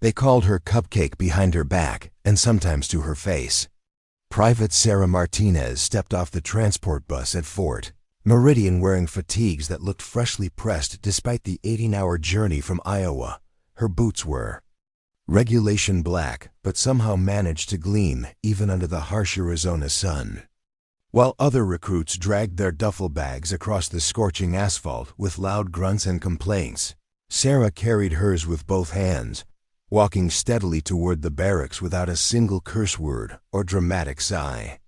They called her Cupcake behind her back and sometimes to her face. Private Sarah Martinez stepped off the transport bus at Fort Meridian wearing fatigues that looked freshly pressed despite the 18-hour journey from Iowa. Her boots were regulation black, but somehow managed to gleam even under the harsh Arizona sun. While other recruits dragged their duffel bags across the scorching asphalt with loud grunts and complaints, Sarah carried hers with both hands, walking steadily toward the barracks without a single curse word or dramatic sigh.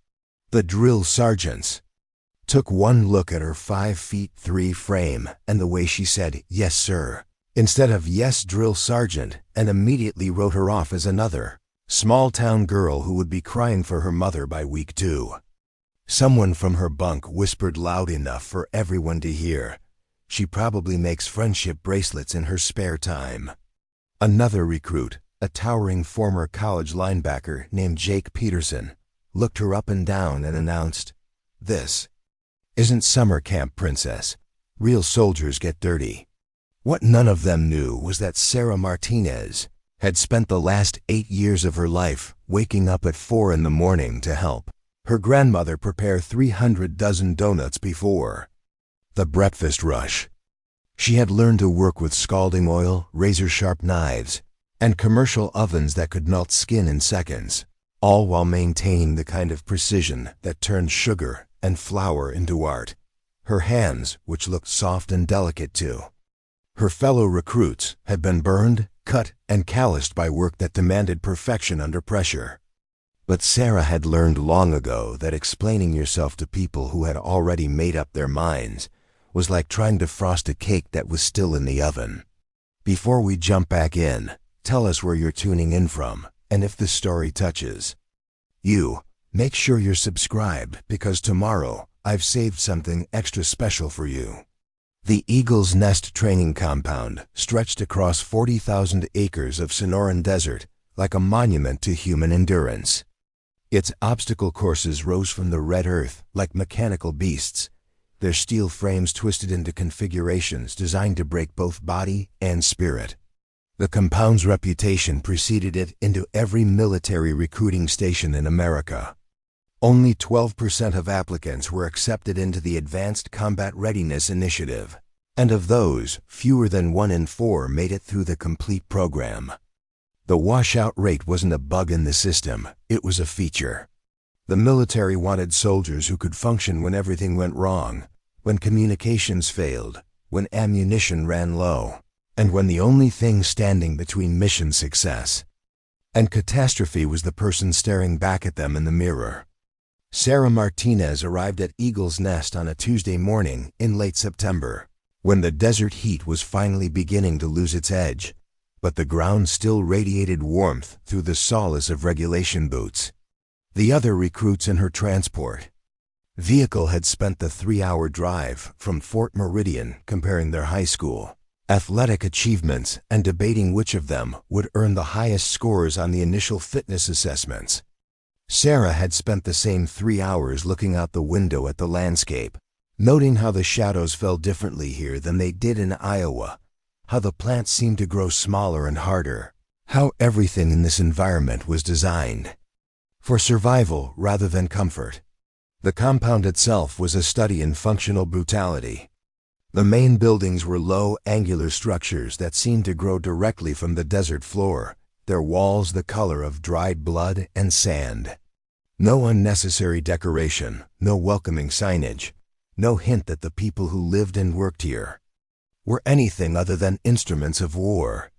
The drill sergeants took one look at her 5'3" frame and the way she said, "Yes, sir," instead of "Yes, drill sergeant," and immediately wrote her off as another small-town girl who would be crying for her mother by week 2. Someone from her bunk whispered loud enough for everyone to hear, "She probably makes friendship bracelets in her spare time." Another recruit, a towering former college linebacker named Jake Peterson, looked her up and down and announced, "This isn't summer camp, princess. Real soldiers get dirty." What none of them knew was that Sarah Martinez had spent the last 8 years of her life waking up at 4 in the morning to help her grandmother prepare 300 dozen donuts before the breakfast rush. She had learned to work with scalding oil, razor-sharp knives, and commercial ovens that could melt skin in seconds, all while maintaining the kind of precision that turned sugar and flour into art. Her hands, which looked soft and delicate too. Her fellow recruits had been burned, cut, and calloused by work that demanded perfection under pressure. But Sarah had learned long ago that explaining yourself to people who had already made up their minds was like trying to frost a cake that was still in the oven. Before we jump back in, tell us where you're tuning in from, and if this story touches you, make sure you're subscribed because tomorrow I've saved something extra special for you. The Eagle's Nest training compound stretched across 40,000 acres of Sonoran desert like a monument to human endurance. Its obstacle courses rose from the red earth like mechanical beasts, their steel frames twisted into configurations designed to break both body and spirit. The compound's reputation preceded it into every military recruiting station in America. Only 12% of applicants were accepted into the Advanced Combat Readiness Initiative, and of those, fewer than 1 in 4 made it through the complete program. The washout rate wasn't a bug in the system, it was a feature. The military wanted soldiers who could function when everything went wrong, when communications failed, when ammunition ran low, and when the only thing standing between mission success and catastrophe was the person staring back at them in the mirror. Sarah Martinez arrived at Eagle's Nest on a Tuesday morning in late September, when the desert heat was finally beginning to lose its edge, but the ground still radiated warmth through the solace of regulation boots. The other recruits in her transport vehicle had spent the 3-hour drive from Fort Meridian comparing their high school athletic achievements and debating which of them would earn the highest scores on the initial fitness assessments. Sarah had spent the same 3 hours looking out the window at the landscape, noting how the shadows fell differently here than they did in Iowa, how the plants seemed to grow smaller and harder, how everything in this environment was designed for survival rather than comfort. The compound itself was a study in functional brutality. The main buildings were low, angular structures that seemed to grow directly from the desert floor, their walls the color of dried blood and sand. No unnecessary decoration, no welcoming signage, no hint that the people who lived and worked here were anything other than instruments of war.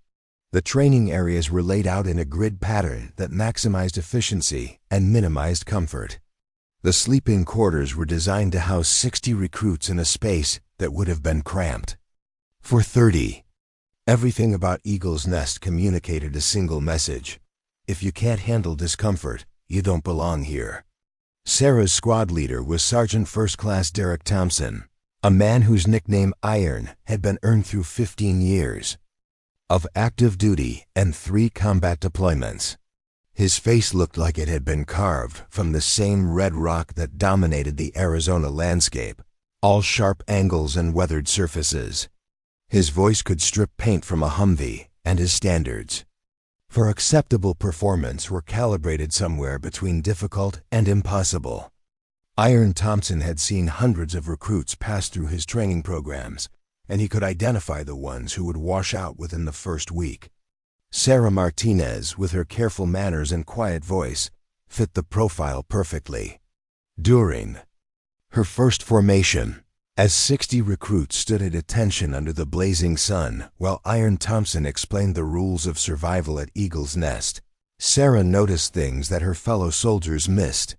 The training areas were laid out in a grid pattern that maximized efficiency and minimized comfort. The sleeping quarters were designed to house 60 recruits in a space that would have been cramped for 30. Everything about Eagle's Nest communicated a single message: if you can't handle discomfort, you don't belong here. Sarah's squad leader was Sergeant First Class Derek Thompson, a man whose nickname Iron had been earned through 15 years of active duty and 3 combat deployments. His face looked like it had been carved from the same red rock that dominated the Arizona landscape, all sharp angles and weathered surfaces. His voice could strip paint from a Humvee, and his standards for acceptable performance were calibrated somewhere between difficult and impossible. Iron Thompson had seen hundreds of recruits pass through his training programs, and he could identify the ones who would wash out within the first week. Sarah Martinez, with her careful manners and quiet voice, fit the profile perfectly. During her first formation, as 60 recruits stood at attention under the blazing sun while Iron Thompson explained the rules of survival at Eagle's Nest, Sarah noticed things that her fellow soldiers missed.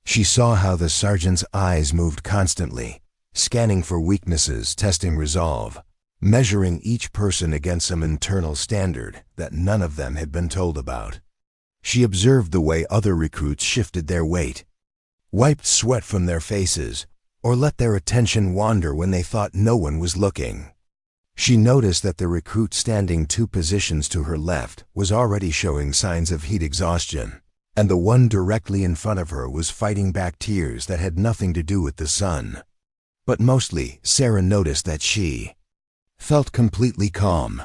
She saw how the sergeant's eyes moved constantly, scanning for weaknesses, testing resolve, measuring each person against some internal standard that none of them had been told about. She observed the way other recruits shifted their weight, wiped sweat from their faces, or let their attention wander when they thought no one was looking. She noticed that the recruit standing 2 positions to her left was already showing signs of heat exhaustion, and the one directly in front of her was fighting back tears that had nothing to do with the sun. But mostly, Sarah noticed that she felt completely calm.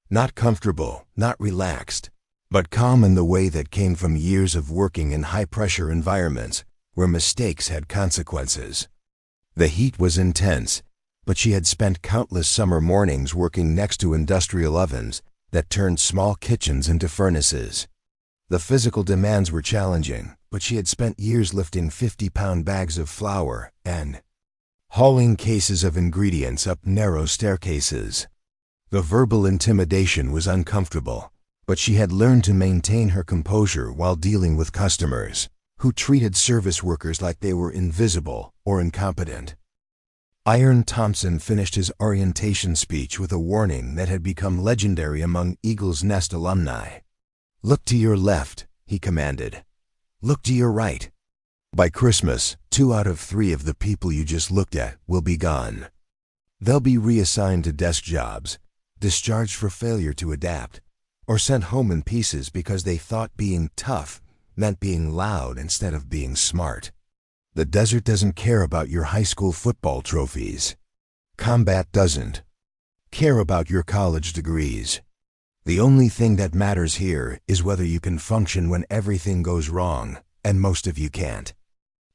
Not comfortable, not relaxed, but calm in the way that came from years of working in high-pressure environments where mistakes had consequences. The heat was intense, but she had spent countless summer mornings working next to industrial ovens that turned small kitchens into furnaces. The physical demands were challenging, but she had spent years lifting 50-pound bags of flour and hauling cases of ingredients up narrow staircases. The verbal intimidation was uncomfortable, but she had learned to maintain her composure while dealing with customers who treated service workers like they were invisible or incompetent. Iron Thompson finished his orientation speech with a warning that had become legendary among Eagle's Nest alumni. "Look to your left," he commanded. "Look to your right. By Christmas, 2 out of 3 of the people you just looked at will be gone. They'll be reassigned to desk jobs, discharged for failure to adapt, or sent home in pieces because they thought being tough meant being loud instead of being smart. The desert doesn't care about your high school football trophies. Combat doesn't care about your college degrees. The only thing that matters here is whether you can function when everything goes wrong, and most of you can't."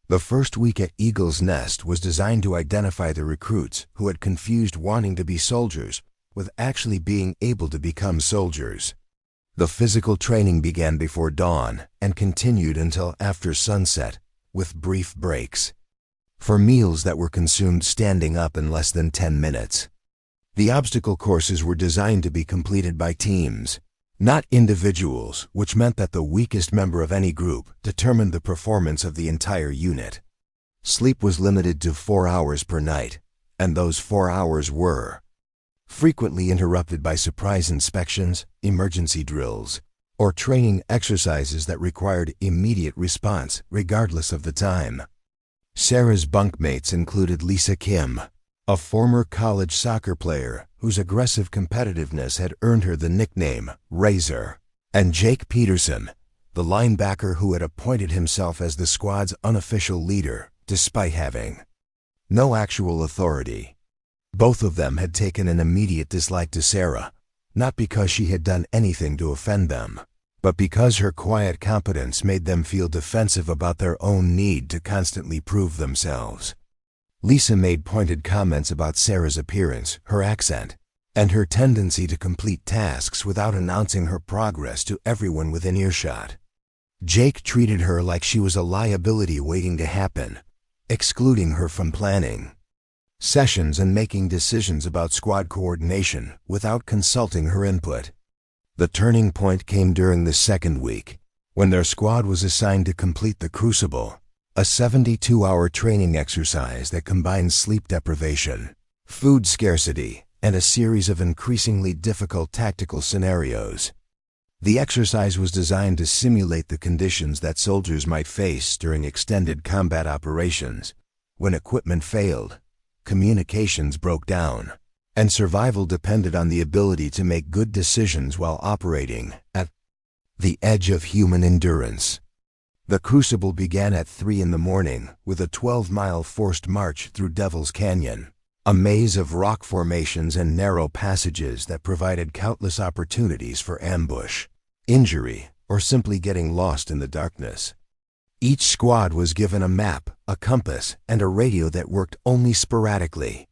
The first week at Eagle's Nest was designed to identify the recruits who had confused wanting to be soldiers with actually being able to become soldiers. The physical training began before dawn and continued until after sunset, with brief breaks for meals that were consumed standing up in less than 10 minutes. The obstacle courses were designed to be completed by teams, not individuals, which meant that the weakest member of any group determined the performance of the entire unit. Sleep was limited to 4 hours per night, and those 4 hours were frequently interrupted by surprise inspections, emergency drills, or training exercises that required immediate response regardless of the time. Sarah's bunkmates included Lisa Kim, a former college soccer player whose aggressive competitiveness had earned her the nickname Razor, and Jake Peterson, the linebacker who had appointed himself as the squad's unofficial leader despite having no actual authority. Both of them had taken an immediate dislike to Sarah, not because she had done anything to offend them, but because her quiet competence made them feel defensive about their own need to constantly prove themselves. Lisa made pointed comments about Sarah's appearance, her accent, and her tendency to complete tasks without announcing her progress to everyone within earshot. Jake treated her like she was a liability waiting to happen, excluding her from planning sessions and making decisions about squad coordination without consulting her input. The turning point came during the second week, when their squad was assigned to complete the Crucible, a 72-hour training exercise that combined sleep deprivation, food scarcity, and a series of increasingly difficult tactical scenarios. The exercise was designed to simulate the conditions that soldiers might face during extended combat operations, when equipment failed, communications broke down, and survival depended on the ability to make good decisions while operating at the edge of human endurance. The Crucible began at 3 in the morning with a 12-mile forced march through Devil's Canyon, a maze of rock formations and narrow passages that provided countless opportunities for ambush. injury, or simply getting lost in the darkness. Each squad was given a map, a compass, and a radio that worked only sporadically.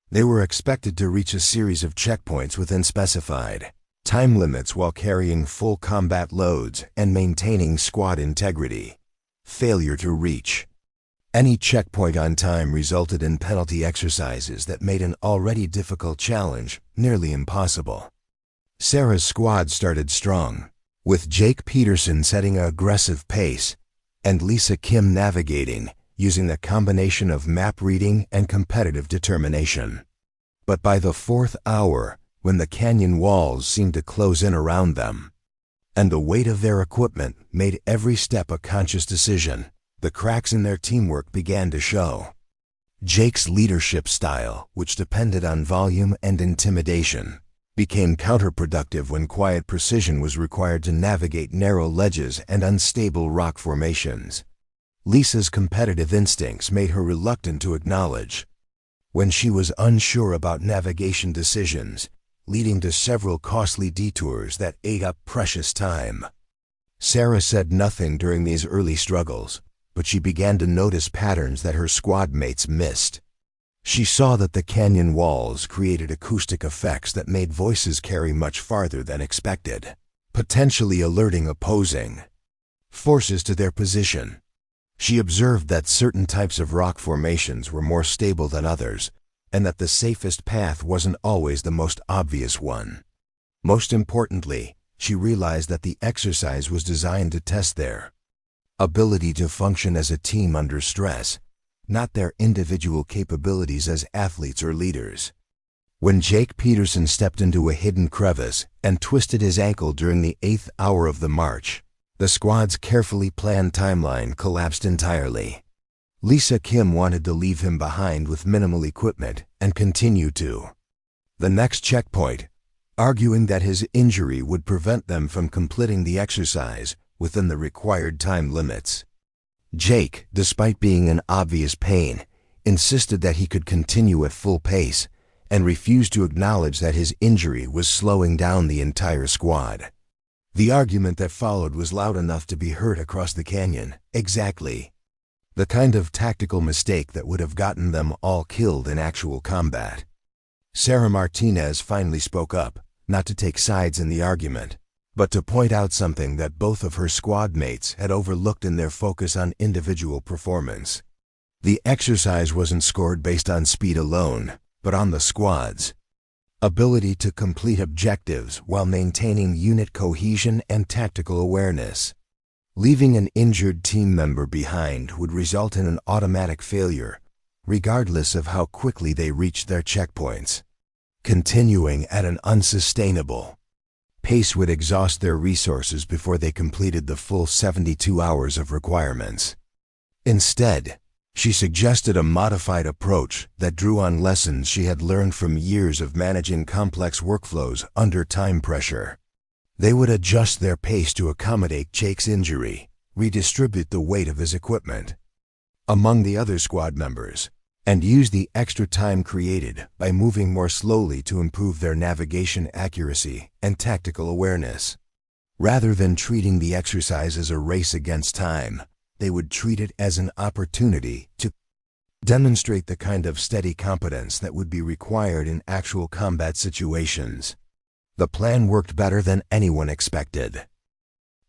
They were expected to reach a series of checkpoints within specified time limits while carrying full combat loads and maintaining squad integrity. Failure to reach any checkpoint on time resulted in penalty exercises that made an already difficult challenge nearly impossible. Sarah's squad started strong, with Jake Peterson setting an aggressive pace and Lisa Kim navigating, using a combination of map reading and competitive determination. But by the 4th hour, when the canyon walls seemed to close in around them, and the weight of their equipment made every step a conscious decision, the cracks in their teamwork began to show. Jake's leadership style, which depended on volume and intimidation, became counterproductive when quiet precision was required to navigate narrow ledges and unstable rock formations. Lisa's competitive instincts made her reluctant to acknowledge when she was unsure about navigation decisions, leading to several costly detours that ate up precious time. Sarah said nothing during these early struggles, but she began to notice patterns that her squad mates missed. She saw that the canyon walls created acoustic effects that made voices carry much farther than expected, potentially alerting opposing forces to their position. She observed that certain types of rock formations were more stable than others, and that the safest path wasn't always the most obvious one. Most importantly, she realized that the exercise was designed to test their ability to function as a team under stress, not their individual capabilities as athletes or leaders. When Jake Peterson stepped into a hidden crevice and twisted his ankle during the 8th hour of the march, the squad's carefully planned timeline collapsed entirely. Lisa Kim wanted to leave him behind with minimal equipment and continue to the next checkpoint, arguing that his injury would prevent them from completing the exercise within the required time limits. Jake, despite being in obvious pain, insisted that he could continue at full pace and refused to acknowledge that his injury was slowing down the entire squad. The argument that followed was loud enough to be heard across the canyon. Exactly the kind of tactical mistake that would have gotten them all killed in actual combat. Sarah Martinez finally spoke up, not to take sides in the argument, but to point out something that both of her squad mates had overlooked in their focus on individual performance. The exercise wasn't scored based on speed alone, but on the squad's ability to complete objectives while maintaining unit cohesion and tactical awareness. Leaving an injured team member behind would result in an automatic failure, regardless of how quickly they reached their checkpoints. Continuing at an unsustainable pace would exhaust their resources before they completed the full 72 hours of requirements. Instead, she suggested a modified approach that drew on lessons she had learned from years of managing complex workflows under time pressure. They would adjust their pace to accommodate Jake's injury, redistribute the weight of his equipment among the other squad members, and use the extra time created by moving more slowly to improve their navigation accuracy and tactical awareness. Rather than treating the exercise as a race against time, they would treat it as an opportunity to demonstrate the kind of steady competence that would be required in actual combat situations. The plan worked better than anyone expected.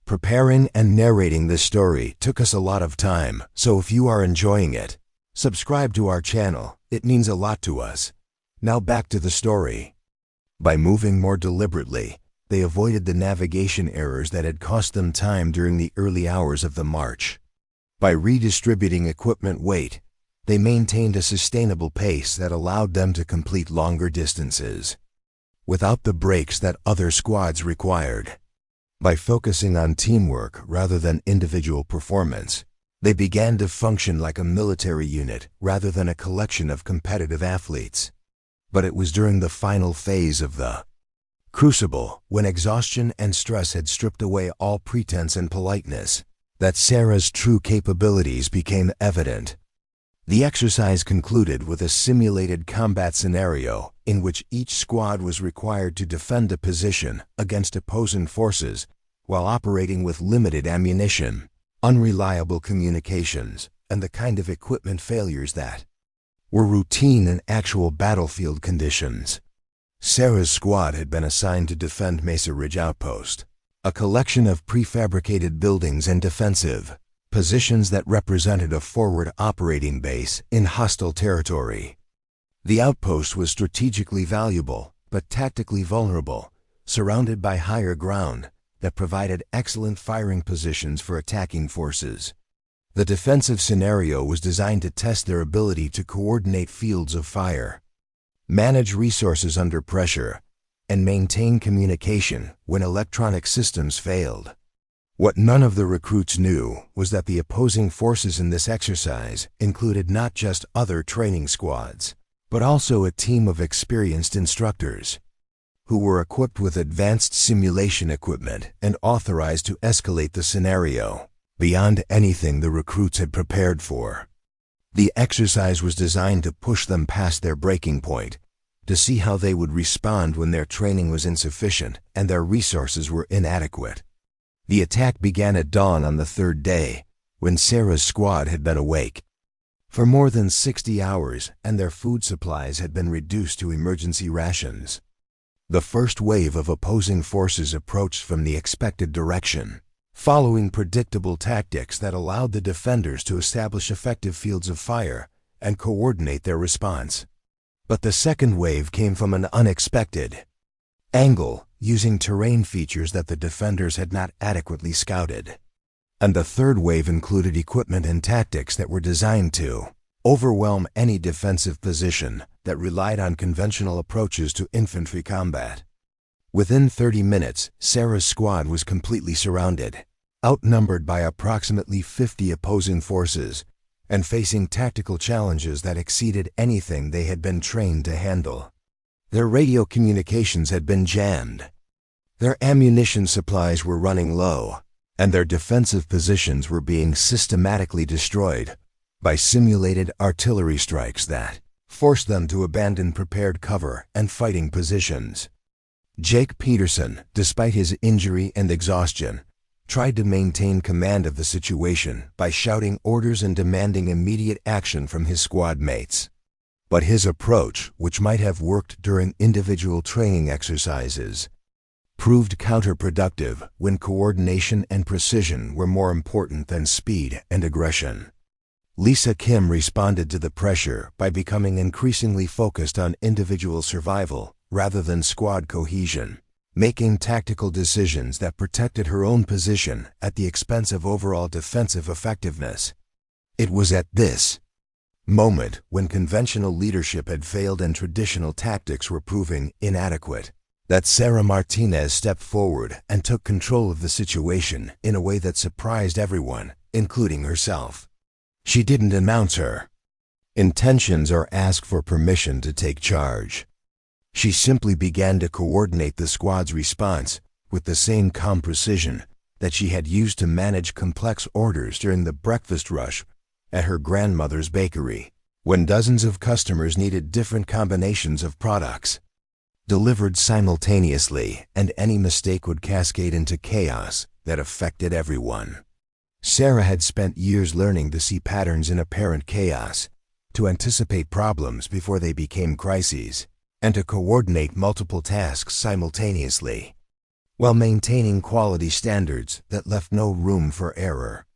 Preparing and narrating this story took us a lot of time, so if you are enjoying it, subscribe to our channel. It means a lot to us. Now back to the story. By moving more deliberately, they avoided the navigation errors that had cost them time during the early hours of the march. By redistributing equipment weight, they maintained a sustainable pace that allowed them to complete longer distances without the breaks that other squads required. By focusing on teamwork rather than individual performance, they began to function like a military unit rather than a collection of competitive athletes. But it was during the final phase of the crucible, when exhaustion and stress had stripped away all pretense and politeness, that Sarah's true capabilities became evident. The exercise concluded with a simulated combat scenario in which each squad was required to defend a position against opposing forces while operating with limited ammunition, unreliable communications, and the kind of equipment failures that were routine in actual battlefield conditions. Sarah's squad had been assigned to defend Mesa Ridge Outpost, a collection of prefabricated buildings and defensive positions that represented a forward operating base in hostile territory. The outpost was strategically valuable, but tactically vulnerable, surrounded by higher ground that provided excellent firing positions for attacking forces. The defensive scenario was designed to test their ability to coordinate fields of fire, manage resources under pressure, and maintain communication when electronic systems failed. What none of the recruits knew was that the opposing forces in this exercise included not just other training squads, but also a team of experienced instructors who were equipped with advanced simulation equipment and authorized to escalate the scenario beyond anything the recruits had prepared for. The exercise was designed to push them past their breaking point, to see how they would respond when their training was insufficient and their resources were inadequate. The attack began at dawn on the third day, when Sarah's squad had been awake for more than 60 hours and their food supplies had been reduced to emergency rations. The first wave of opposing forces approached from the expected direction, following predictable tactics that allowed the defenders to establish effective fields of fire and coordinate their response. But the second wave came from an unexpected angle, using terrain features that the defenders had not adequately scouted. And the third wave included equipment and tactics that were designed to overwhelm any defensive position that relied on conventional approaches to infantry combat. Within 30 minutes, Sarah's squad was completely surrounded, outnumbered by approximately 50 opposing forces, and facing tactical challenges that exceeded anything they had been trained to handle. Their radio communications had been jammed, their ammunition supplies were running low, and their defensive positions were being systematically destroyed by simulated artillery strikes that forced them to abandon prepared cover and fighting positions. Jake Peterson, despite his injury and exhaustion, tried to maintain command of the situation by shouting orders and demanding immediate action from his squad mates. But his approach, which might have worked during individual training exercises, proved counterproductive when coordination and precision were more important than speed and aggression. Lisa Kim responded to the pressure by becoming increasingly focused on individual survival rather than squad cohesion, making tactical decisions that protected her own position at the expense of overall defensive effectiveness. It was at this moment, when conventional leadership had failed and traditional tactics were proving inadequate, that Sarah Martinez stepped forward and took control of the situation in a way that surprised everyone, including herself. She didn't announce her intentions or ask for permission to take charge. She simply began to coordinate the squad's response with the same calm precision that she had used to manage complex orders during the breakfast rush at her grandmother's bakery, when dozens of customers needed different combinations of products delivered simultaneously, and any mistake would cascade into chaos that affected everyone. Sarah had spent years learning to see patterns in apparent chaos, to anticipate problems before they became crises, and to coordinate multiple tasks simultaneously, while maintaining quality standards that left no room for error.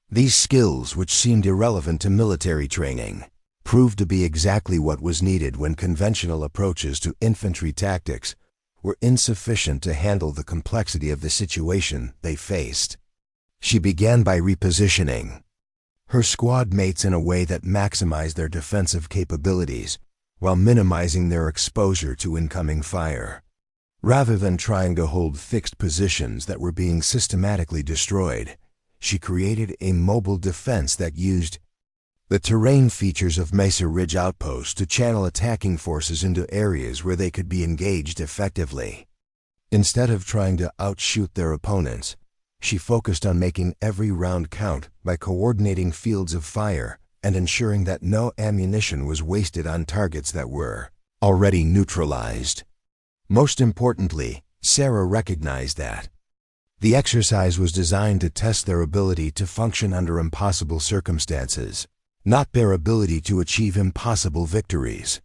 These skills, which seemed irrelevant to military training, proved to be exactly what was needed when conventional approaches to infantry tactics were insufficient to handle the complexity of the situation they faced. She began by repositioning her squad mates in a way that maximized their defensive capabilities while minimizing their exposure to incoming fire. Rather than trying to hold fixed positions that were being systematically destroyed, she created a mobile defense that used the terrain features of Mesa Ridge Outpost to channel attacking forces into areas where they could be engaged effectively. Instead of trying to outshoot their opponents, she focused on making every round count by coordinating fields of fire and ensuring that no ammunition was wasted on targets that were already neutralized. Most importantly, Sarah recognized that The exercise was designed to test their ability to function under impossible circumstances, not their ability to achieve impossible victories.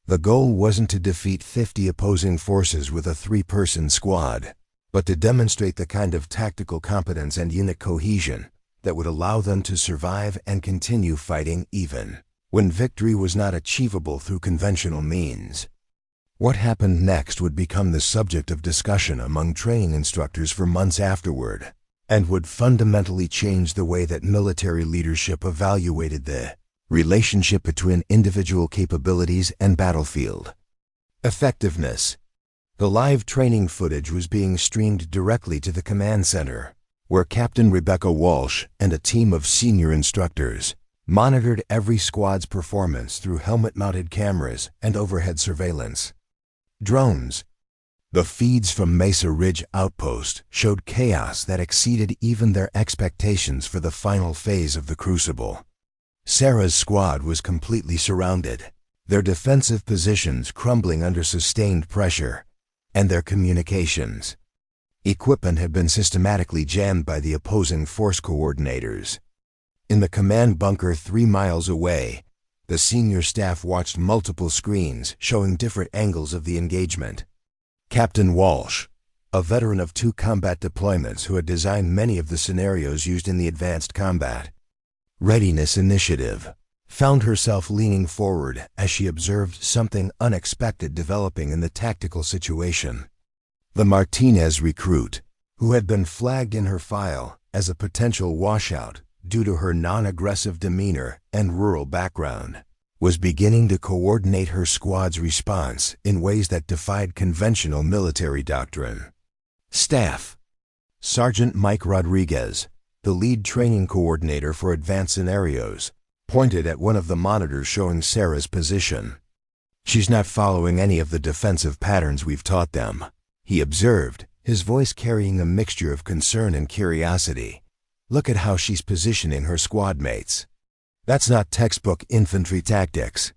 The goal wasn't to defeat 50 opposing forces with a 3-person squad, but to demonstrate the kind of tactical competence and unit cohesion that would allow them to survive and continue fighting even when victory was not achievable through conventional means. What happened next would become the subject of discussion among training instructors for months afterward, and would fundamentally change the way that military leadership evaluated the relationship between individual capabilities and battlefield effectiveness. The live training footage was being streamed directly to the command center, where Captain Rebecca Walsh and a team of senior instructors monitored every squad's performance through helmet-mounted cameras and overhead surveillance. Drones. The feeds from Mesa Ridge Outpost showed chaos that exceeded even their expectations for the final phase of the crucible. Sarah's squad was completely surrounded, their defensive positions crumbling under sustained pressure, and their communications equipment had been systematically jammed by the opposing force coordinators. In the command bunker 3 miles away, the senior staff watched multiple screens showing different angles of the engagement. Captain Walsh, a veteran of 2 combat deployments who had designed many of the scenarios used in the Advanced Combat Readiness Initiative, found herself leaning forward as she observed something unexpected developing in the tactical situation. The Martinez recruit, who had been flagged in her file as a potential washout due to her non-aggressive demeanor and rural background, was beginning to coordinate her squad's response in ways that defied conventional military doctrine. Staff. Sergeant Mike Rodriguez, the lead training coordinator for advanced scenarios, pointed at one of the monitors showing Sarah's position. "She's not following any of the defensive patterns we've taught them," he observed, his voice carrying a mixture of concern and curiosity. "Look at how she's positioning her squad mates. That's not textbook infantry tactics."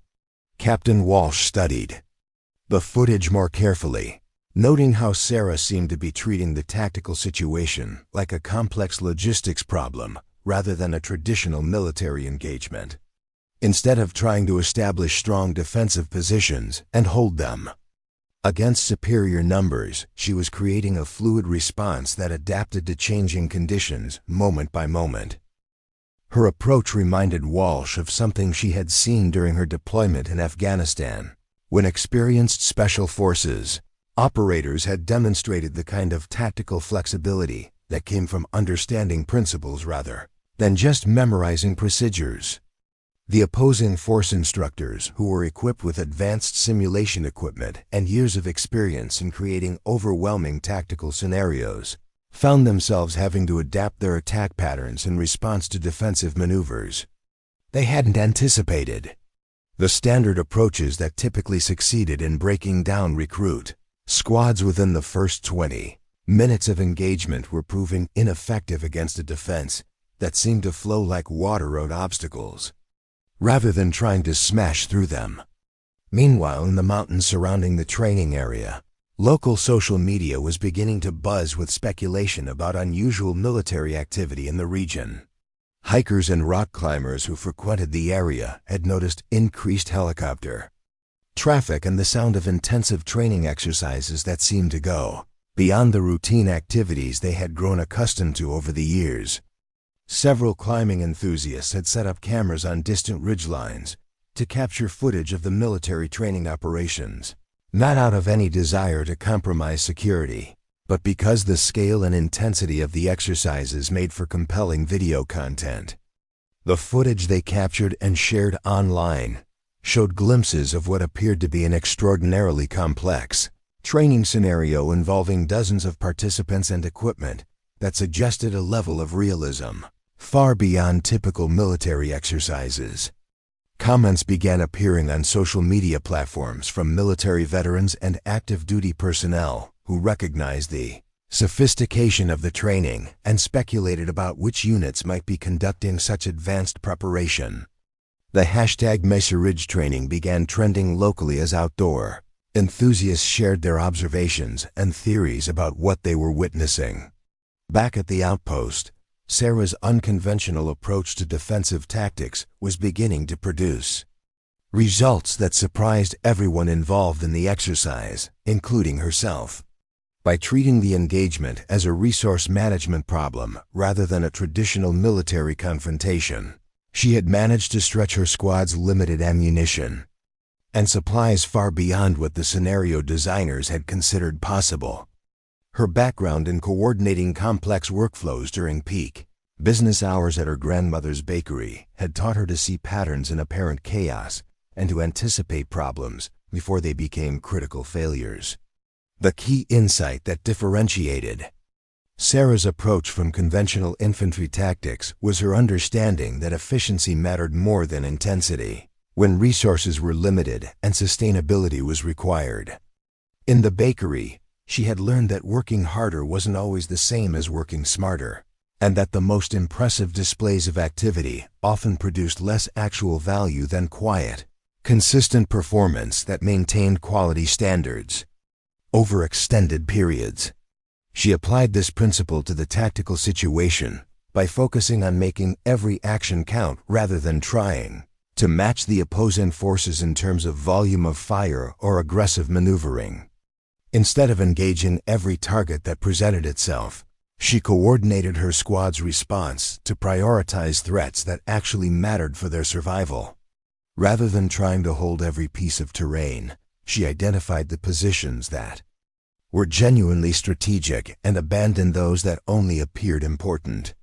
Captain Walsh studied the footage more carefully, noting how Sarah seemed to be treating the tactical situation like a complex logistics problem rather than a traditional military engagement. Instead of trying to establish strong defensive positions and hold them against superior numbers, she was creating a fluid response that adapted to changing conditions moment by moment. Her approach reminded Walsh of something she had seen during her deployment in Afghanistan, when experienced special forces operators had demonstrated the kind of tactical flexibility that came from understanding principles rather than just memorizing procedures. The opposing force instructors, who were equipped with advanced simulation equipment and years of experience in creating overwhelming tactical scenarios, found themselves having to adapt their attack patterns in response to defensive maneuvers they hadn't anticipated. The standard approaches that typically succeeded in breaking down recruit squads within the first 20 minutes of engagement were proving ineffective against a defense that seemed to flow like water road obstacles, rather than trying to smash through them. Meanwhile, in the mountains surrounding the training area, local social media was beginning to buzz with speculation about unusual military activity in the region. Hikers and rock climbers who frequented the area had noticed increased helicopter traffic and the sound of intensive training exercises that seemed to go beyond the routine activities they had grown accustomed to over the years. Several climbing enthusiasts had set up cameras on distant ridgelines to capture footage of the military training operations, not out of any desire to compromise security, but because the scale and intensity of the exercises made for compelling video content. The footage they captured and shared online showed glimpses of what appeared to be an extraordinarily complex training scenario involving dozens of participants and equipment that suggested a level of realism far beyond typical military exercises. Comments began appearing on social media platforms from military veterans and active duty personnel who recognized the sophistication of the training and speculated about which units might be conducting such advanced preparation. The hashtag Mesa Ridge training began trending locally as outdoor enthusiasts shared their observations and theories about what they were witnessing. Back at the outpost, Sarah's unconventional approach to defensive tactics was beginning to produce results that surprised everyone involved in the exercise, including herself. By treating the engagement as a resource management problem rather than a traditional military confrontation, she had managed to stretch her squad's limited ammunition and supplies far beyond what the scenario designers had considered possible. Her background in coordinating complex workflows during peak business hours at her grandmother's bakery had taught her to see patterns in apparent chaos and to anticipate problems before they became critical failures. The key insight that differentiated Sarah's approach from conventional infantry tactics was her understanding that efficiency mattered more than intensity when resources were limited and sustainability was required. In the bakery, she had learned that working harder wasn't always the same as working smarter, and that the most impressive displays of activity often produced less actual value than quiet, consistent performance that maintained quality standards over extended periods. She applied this principle to the tactical situation by focusing on making every action count rather than trying to match the opposing forces in terms of volume of fire or aggressive maneuvering. Instead of engaging every target that presented itself, she coordinated her squad's response to prioritize threats that actually mattered for their survival. Rather than trying to hold every piece of terrain, she identified the positions that were genuinely strategic and abandoned those that only appeared important.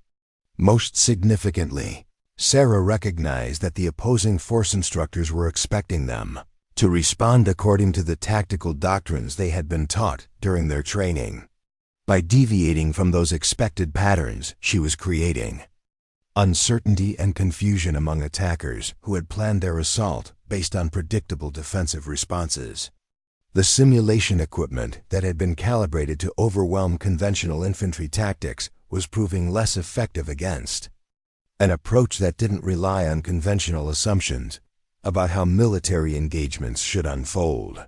Most significantly, Sarah recognized that the opposing force instructors were expecting them to respond according to the tactical doctrines they had been taught during their training. By deviating from those expected patterns, she was creating uncertainty and confusion among attackers who had planned their assault based on predictable defensive responses. The simulation equipment that had been calibrated to overwhelm conventional infantry tactics was proving less effective against an approach that didn't rely on conventional assumptions about how military engagements should unfold.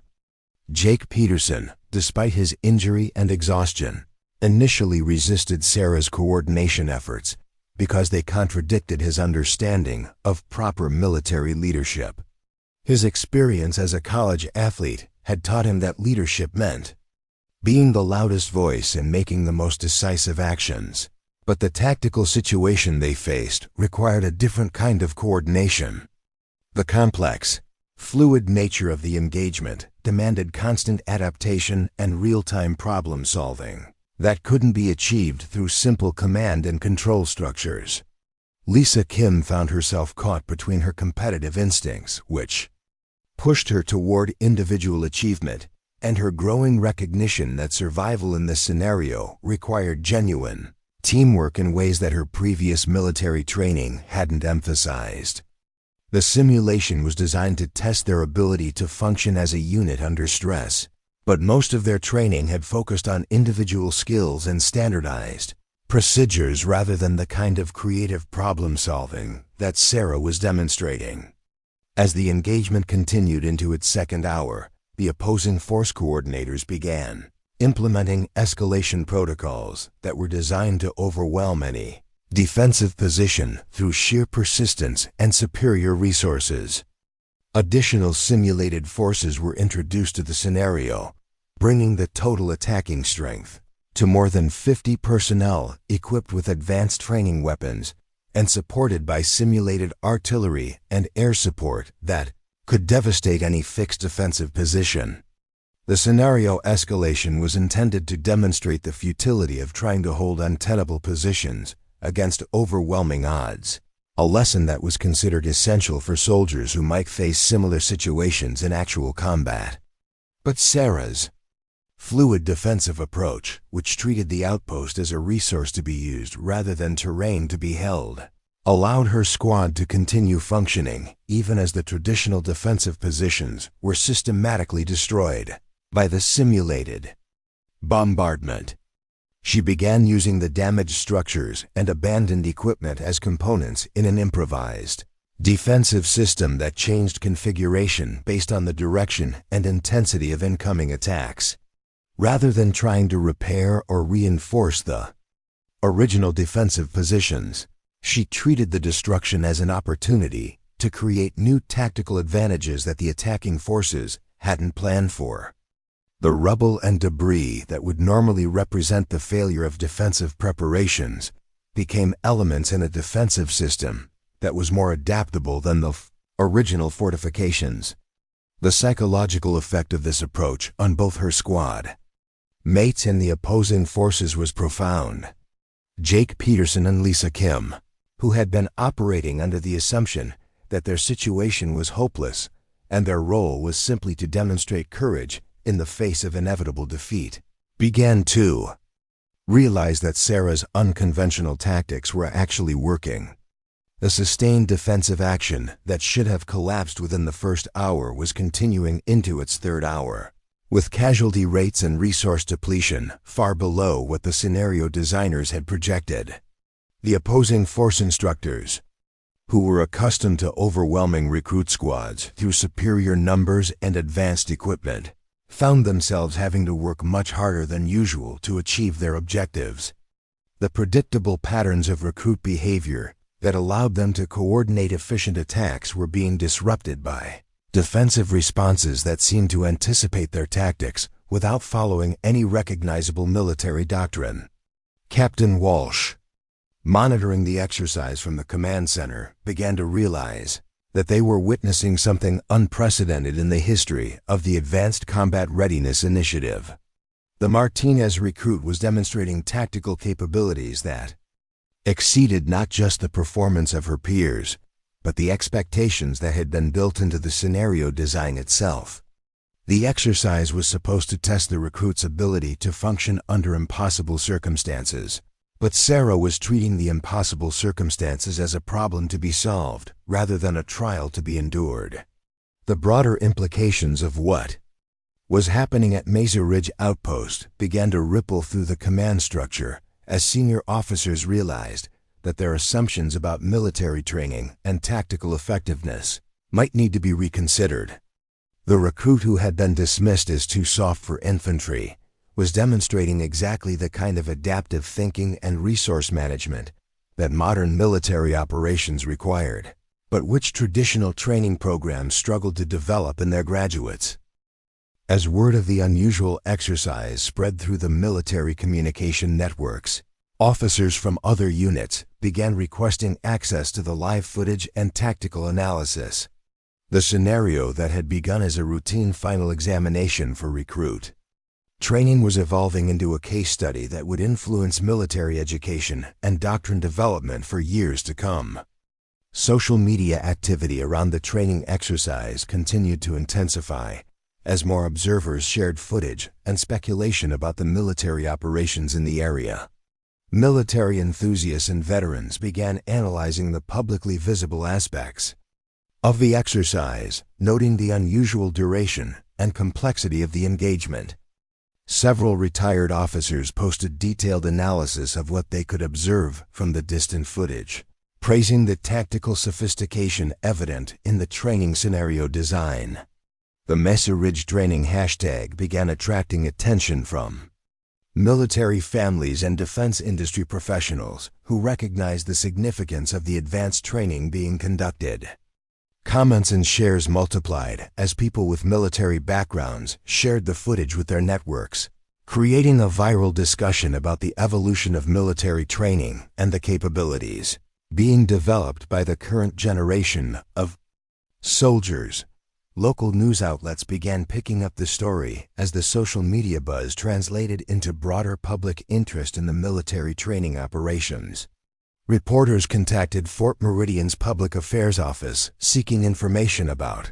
Jake Peterson, despite his injury and exhaustion, initially resisted Sarah's coordination efforts because they contradicted his understanding of proper military leadership. His experience as a college athlete had taught him that leadership meant being the loudest voice and making the most decisive actions. But the tactical situation they faced required a different kind of coordination. The complex, fluid nature of the engagement demanded constant adaptation and real-time problem solving that couldn't be achieved through simple command and control structures. Lisa Kim found herself caught between her competitive instincts, which pushed her toward individual achievement, and her growing recognition that survival in this scenario required genuine teamwork in ways that her previous military training hadn't emphasized. The simulation was designed to test their ability to function as a unit under stress, but most of their training had focused on individual skills and standardized procedures rather than the kind of creative problem-solving that Sarah was demonstrating. As the engagement continued into its second hour, the opposing force coordinators began implementing escalation protocols that were designed to overwhelm any defensive position through sheer persistence and superior resources. Additional simulated forces were introduced to the scenario, bringing the total attacking strength to more than 50 personnel equipped with advanced training weapons and supported by simulated artillery and air support that could devastate any fixed defensive position. The scenario escalation was intended to demonstrate the futility of trying to hold untenable positions against overwhelming odds, a lesson that was considered essential for soldiers who might face similar situations in actual combat. But Sarah's fluid defensive approach, which treated the outpost as a resource to be used rather than terrain to be held, allowed her squad to continue functioning even as the traditional defensive positions were systematically destroyed by the simulated bombardment. She began using the damaged structures and abandoned equipment as components in an improvised defensive system that changed configuration based on the direction and intensity of incoming attacks. Rather than trying to repair or reinforce the original defensive positions. She treated the destruction as an opportunity to create new tactical advantages that the attacking forces hadn't planned for. The rubble and debris that would normally represent the failure of defensive preparations became elements in a defensive system that was more adaptable than the original fortifications. The psychological effect of this approach on both her squad mates and the opposing forces was profound. Jake Peterson and Lisa Kim, who had been operating under the assumption that their situation was hopeless and their role was simply to demonstrate courage in the face of inevitable defeat, began to realize that Sarah's unconventional tactics were actually working. A sustained defensive action that should have collapsed within the first hour was continuing into its third hour, with casualty rates and resource depletion far below what the scenario designers had projected. The opposing force instructors, who were accustomed to overwhelming recruit squads through superior numbers and advanced equipment, found themselves having to work much harder than usual to achieve their objectives. The predictable patterns of recruit behavior that allowed them to coordinate efficient attacks were being disrupted by defensive responses that seemed to anticipate their tactics without following any recognizable military doctrine. Captain Walsh, monitoring the exercise from the command center, began to realize that they were witnessing something unprecedented in the history of the Advanced Combat Readiness Initiative. The Martinez recruit was demonstrating tactical capabilities that exceeded not just the performance of her peers, but the expectations that had been built into the scenario design itself. The exercise was supposed to test the recruit's ability to function under impossible circumstances, but Sarah was treating the impossible circumstances as a problem to be solved rather than a trial to be endured. The broader implications of what was happening at Mesa Ridge Outpost began to ripple through the command structure as senior officers realized that their assumptions about military training and tactical effectiveness might need to be reconsidered. The recruit, who had been dismissed as too soft for infantry, was demonstrating exactly the kind of adaptive thinking and resource management that modern military operations required, but which traditional training programs struggled to develop in their graduates. As word of the unusual exercise spread through the military communication networks, officers from other units began requesting access to the live footage and tactical analysis. The scenario that had begun as a routine final examination for recruit training was evolving into a case study that would influence military education and doctrine development for years to come. Social media activity around the training exercise continued to intensify as more observers shared footage and speculation about the military operations in the area. Military enthusiasts and veterans began analyzing the publicly visible aspects of the exercise, noting the unusual duration and complexity of the engagement. Several retired officers posted detailed analysis of what they could observe from the distant footage, praising the tactical sophistication evident in the training scenario design. The Mesa Ridge training hashtag began attracting attention from military families and defense industry professionals who recognized the significance of the advanced training being conducted. Comments and shares multiplied as people with military backgrounds shared the footage with their networks, creating a viral discussion about the evolution of military training and the capabilities being developed by the current generation of soldiers. Local news outlets began picking up the story as the social media buzz translated into broader public interest in the military training operations. Reporters contacted Fort Meridian's public affairs office seeking information about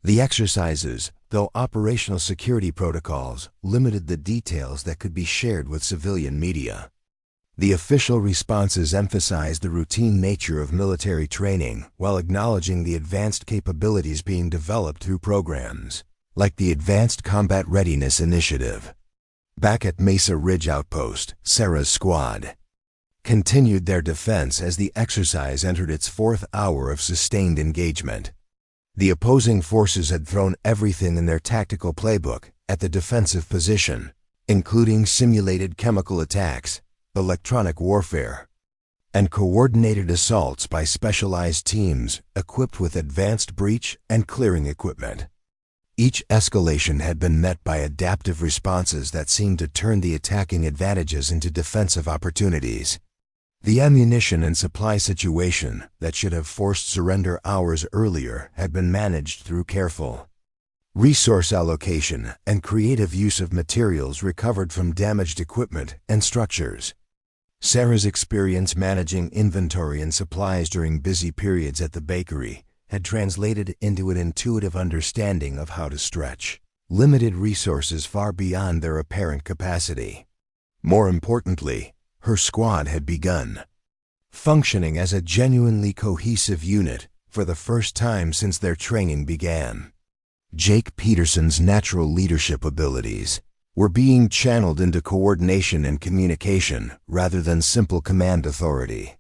the exercises, though operational security protocols limited the details that could be shared with civilian media. The official responses emphasized the routine nature of military training while acknowledging the advanced capabilities being developed through programs like the Advanced Combat Readiness Initiative. Back at Mesa Ridge Outpost, Sarah's squad continued their defense as the exercise entered its fourth hour of sustained engagement. The opposing forces had thrown everything in their tactical playbook at the defensive position, including simulated chemical attacks, electronic warfare, and coordinated assaults by specialized teams equipped with advanced breach and clearing equipment. Each escalation had been met by adaptive responses that seemed to turn the attacking advantages into defensive opportunities. The ammunition and supply situation that should have forced surrender hours earlier had been managed through careful resource allocation and creative use of materials recovered from damaged equipment and structures. Sarah's experience managing inventory and supplies during busy periods at the bakery had translated into an intuitive understanding of how to stretch limited resources far beyond their apparent capacity. More importantly, her squad had begun functioning as a genuinely cohesive unit for the first time since their training began. Jake Peterson's natural leadership abilities were being channeled into coordination and communication rather than simple command authority.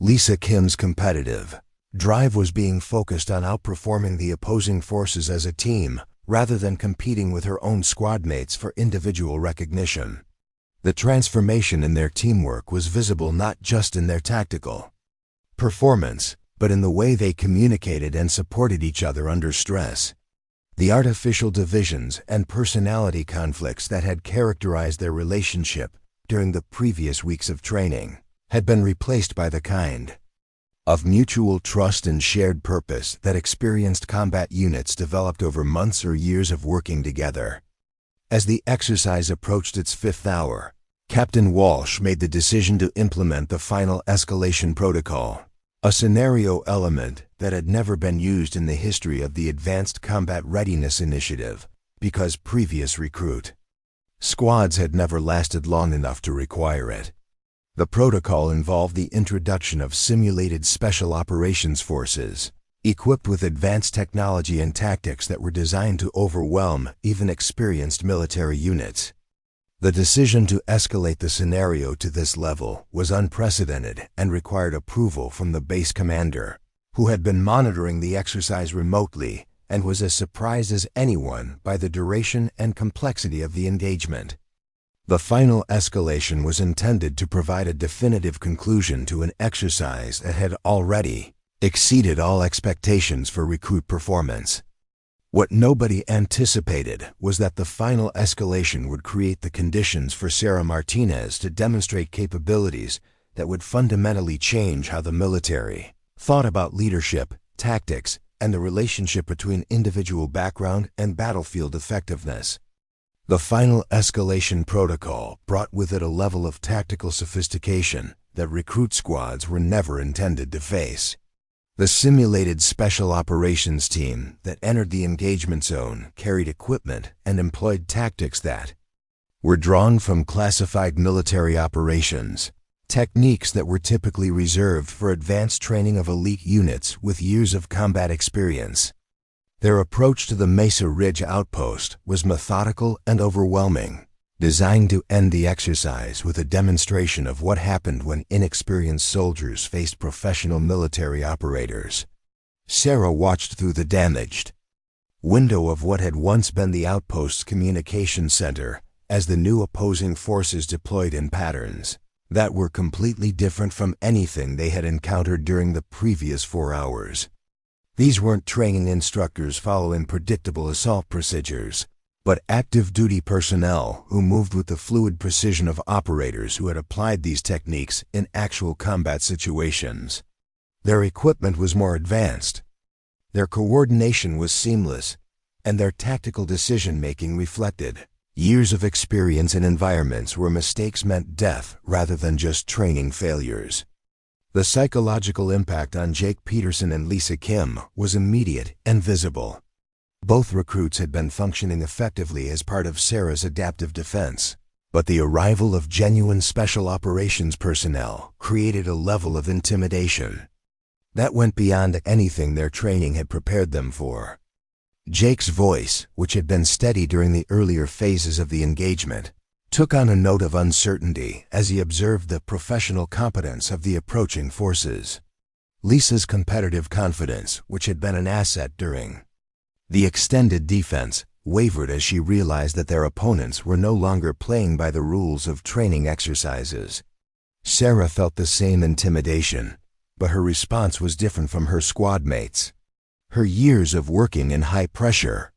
Lisa Kim's competitive drive was being focused on outperforming the opposing forces as a team rather than competing with her own squad mates for individual recognition. The transformation in their teamwork was visible not just in their tactical performance, but in the way they communicated and supported each other under stress. The artificial divisions and personality conflicts that had characterized their relationship during the previous weeks of training had been replaced by the kind of mutual trust and shared purpose that experienced combat units developed over months or years of working together. As the exercise approached its fifth hour, Captain Walsh made the decision to implement the final escalation protocol, a scenario element that had never been used in the history of the Advanced Combat Readiness Initiative because previous recruit squads had never lasted long enough to require it. The protocol involved the introduction of simulated special operations forces, equipped with advanced technology and tactics that were designed to overwhelm even experienced military units. The decision to escalate the scenario to this level was unprecedented and required approval from the base commander, who had been monitoring the exercise remotely and was as surprised as anyone by the duration and complexity of the engagement. The final escalation was intended to provide a definitive conclusion to an exercise that had already exceeded all expectations for recruit performance. What nobody anticipated was that the final escalation would create the conditions for Sarah Martinez to demonstrate capabilities that would fundamentally change how the military thought about leadership, tactics, and the relationship between individual background and battlefield effectiveness. The final escalation protocol brought with it a level of tactical sophistication that recruit squads were never intended to face. The simulated special operations team that entered the engagement zone carried equipment and employed tactics that were drawn from classified military operations, techniques that were typically reserved for advanced training of elite units with years of combat experience. Their approach to the Mesa Ridge outpost was methodical and overwhelming, designed to end the exercise with a demonstration of what happened when inexperienced soldiers faced professional military operators. Sarah watched through the damaged window of what had once been the outpost's communication center as the new opposing forces deployed in patterns that were completely different from anything they had encountered during the previous 4 hours. These weren't training instructors following predictable assault procedures, but active duty personnel who moved with the fluid precision of operators who had applied these techniques in actual combat situations. Their equipment was more advanced, their coordination was seamless, and their tactical decision-making reflected years of experience in environments where mistakes meant death rather than just training failures. The psychological impact on Jake Peterson and Lisa Kim was immediate and visible. Both recruits had been functioning effectively as part of Sarah's adaptive defense, but the arrival of genuine special operations personnel created a level of intimidation that went beyond anything their training had prepared them for. Jake's voice, which had been steady during the earlier phases of the engagement, took on a note of uncertainty as he observed the professional competence of the approaching forces. Lisa's competitive confidence, which had been an asset during the extended defense, wavered as she realized that their opponents were no longer playing by the rules of training exercises. Sarah felt the same intimidation, but her response was different from her squad mates. Her years of working in high-pressure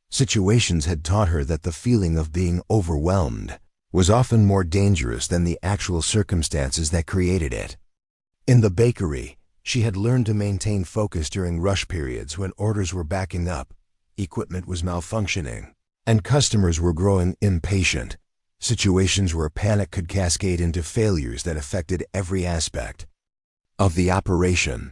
situations had taught her that the feeling of being overwhelmed was often more dangerous than the actual circumstances that created it. In the bakery, she had learned to maintain focus during rush periods when orders were backing up, equipment was malfunctioning, and customers were growing impatient, situations where panic could cascade into failures that affected every aspect of the operation.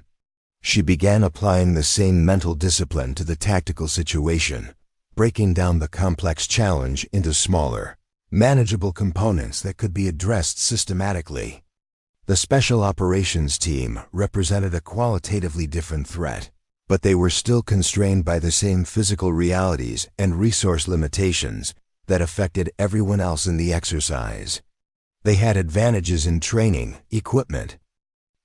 She began applying the same mental discipline to the tactical situation, breaking down the complex challenge into smaller, manageable components that could be addressed systematically. The Special Operations Team represented a qualitatively different threat, but they were still constrained by the same physical realities and resource limitations that affected everyone else in the exercise. They had advantages in training, equipment,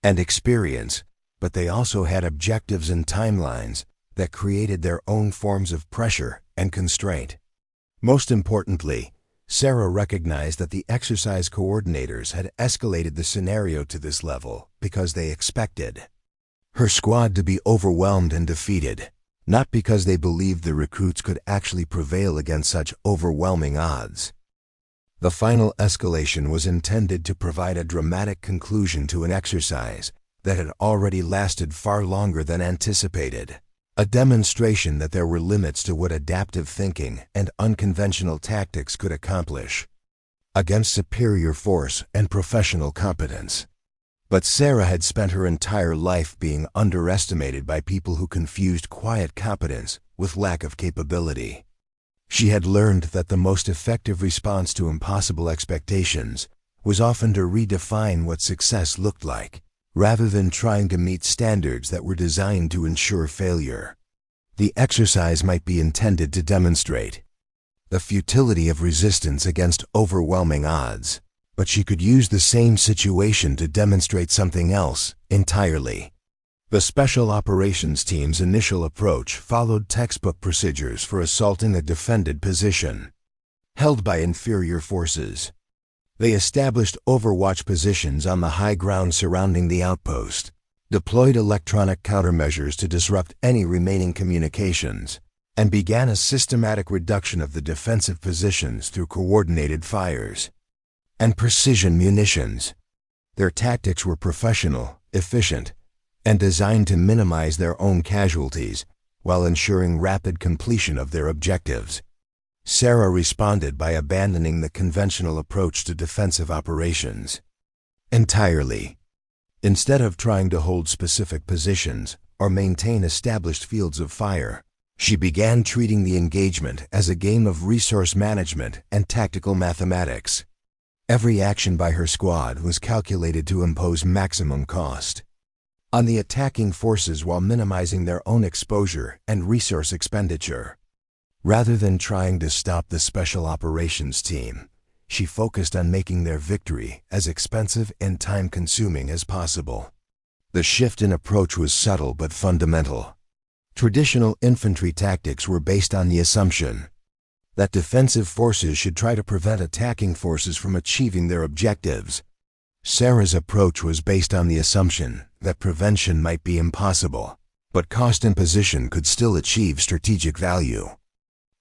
and experience, but they also had objectives and timelines that created their own forms of pressure and constraint. Most importantly, Sarah recognized that the exercise coordinators had escalated the scenario to this level because they expected her squad to be overwhelmed and defeated, not because they believed the recruits could actually prevail against such overwhelming odds. The final escalation was intended to provide a dramatic conclusion to an exercise that had already lasted far longer than anticipated, a demonstration that there were limits to what adaptive thinking and unconventional tactics could accomplish against superior force and professional competence. But Sarah had spent her entire life being underestimated by people who confused quiet competence with lack of capability. She had learned that the most effective response to impossible expectations was often to redefine what success looked like, rather than trying to meet standards that were designed to ensure failure. The exercise might be intended to demonstrate the futility of resistance against overwhelming odds, but she could use the same situation to demonstrate something else entirely. The Special Operations Team's initial approach followed textbook procedures for assaulting a defended position held by inferior forces. They established overwatch positions on the high ground surrounding the outpost, deployed electronic countermeasures to disrupt any remaining communications, and began a systematic reduction of the defensive positions through coordinated fires and precision munitions. Their tactics were professional, efficient, and designed to minimize their own casualties while ensuring rapid completion of their objectives. Sarah responded by abandoning the conventional approach to defensive operations entirely. Instead of trying to hold specific positions or maintain established fields of fire, she began treating the engagement as a game of resource management and tactical mathematics. Every action by her squad was calculated to impose maximum cost on the attacking forces while minimizing their own exposure and resource expenditure. Rather than trying to stop the Special Operations Team, she focused on making their victory as expensive and time-consuming as possible. The shift in approach was subtle but fundamental. Traditional infantry tactics were based on the assumption that defensive forces should try to prevent attacking forces from achieving their objectives. Sarah's approach was based on the assumption that prevention might be impossible, but cost and position could still achieve strategic value.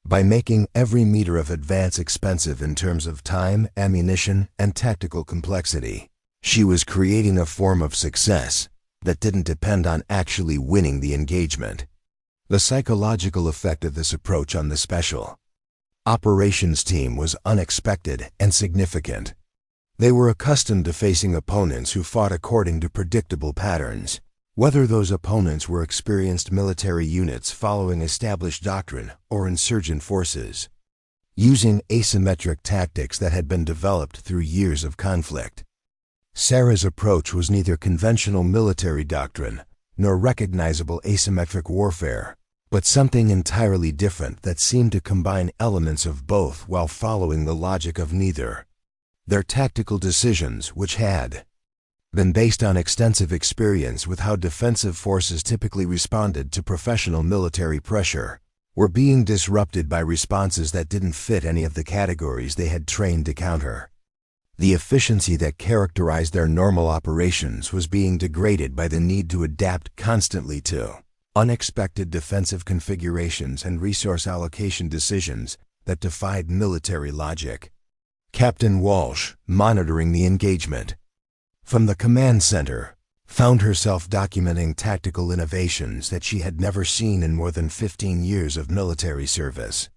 By making every meter of advance expensive in terms of time, ammunition, and tactical complexity, she was creating a form of success that didn't depend on actually winning the engagement. The psychological effect of this approach on the Special Operations Team was unexpected and significant. They were accustomed to facing opponents who fought according to predictable patterns, whether those opponents were experienced military units following established doctrine or insurgent forces, using asymmetric tactics that had been developed through years of conflict. Sarah's approach was neither conventional military doctrine nor recognizable asymmetric warfare, but something entirely different that seemed to combine elements of both while following the logic of neither. Their tactical decisions, which had been based on extensive experience with how defensive forces typically responded to professional military pressure, were being disrupted by responses that didn't fit any of the categories they had trained to counter. The efficiency that characterized their normal operations was being degraded by the need to adapt constantly to unexpected defensive configurations and resource allocation decisions that defied military logic. Captain Walsh, monitoring the engagement from the command center, found herself documenting tactical innovations that she had never seen in more than 15 years of military service.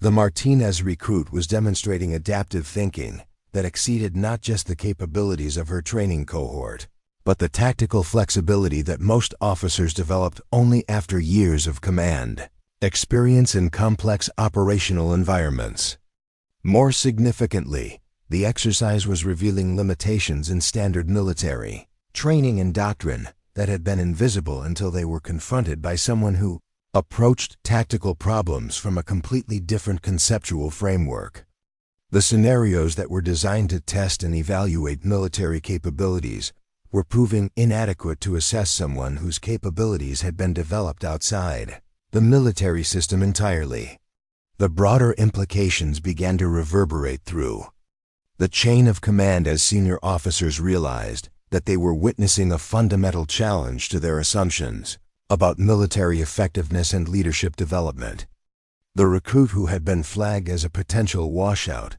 The Martinez recruit was demonstrating adaptive thinking that exceeded not just the capabilities of her training cohort, but the tactical flexibility that most officers developed only after years of command experience in complex operational environments. More significantly, the exercise was revealing limitations in standard military training and doctrine that had been invisible until they were confronted by someone who approached tactical problems from a completely different conceptual framework. The scenarios that were designed to test and evaluate military capabilities were proving inadequate to assess someone whose capabilities had been developed outside the military system entirely. The broader implications began to reverberate through the chain of command as senior officers realized that they were witnessing a fundamental challenge to their assumptions about military effectiveness and leadership development. The recruit who had been flagged as a potential washout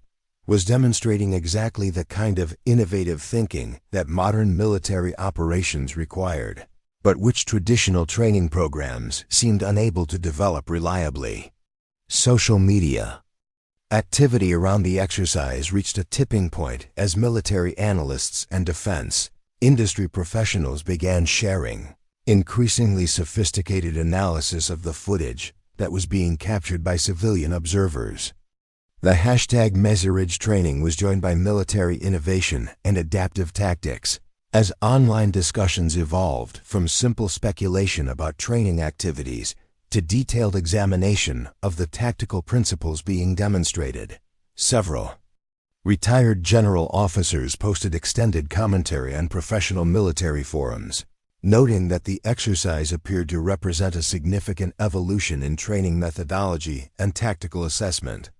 was demonstrating exactly the kind of innovative thinking that modern military operations required, but which traditional training programs seemed unable to develop reliably. Social media activity around the exercise reached a tipping point as military analysts and defense industry professionals began sharing increasingly sophisticated analysis of the footage that was being captured by civilian observers. The hashtag Meserage training was joined by military innovation and adaptive tactics as online discussions evolved from simple speculation about training activities to detailed examination of the tactical principles being demonstrated. Several retired general officers posted extended commentary on professional military forums, noting that the exercise appeared to represent a significant evolution in training methodology and tactical assessment.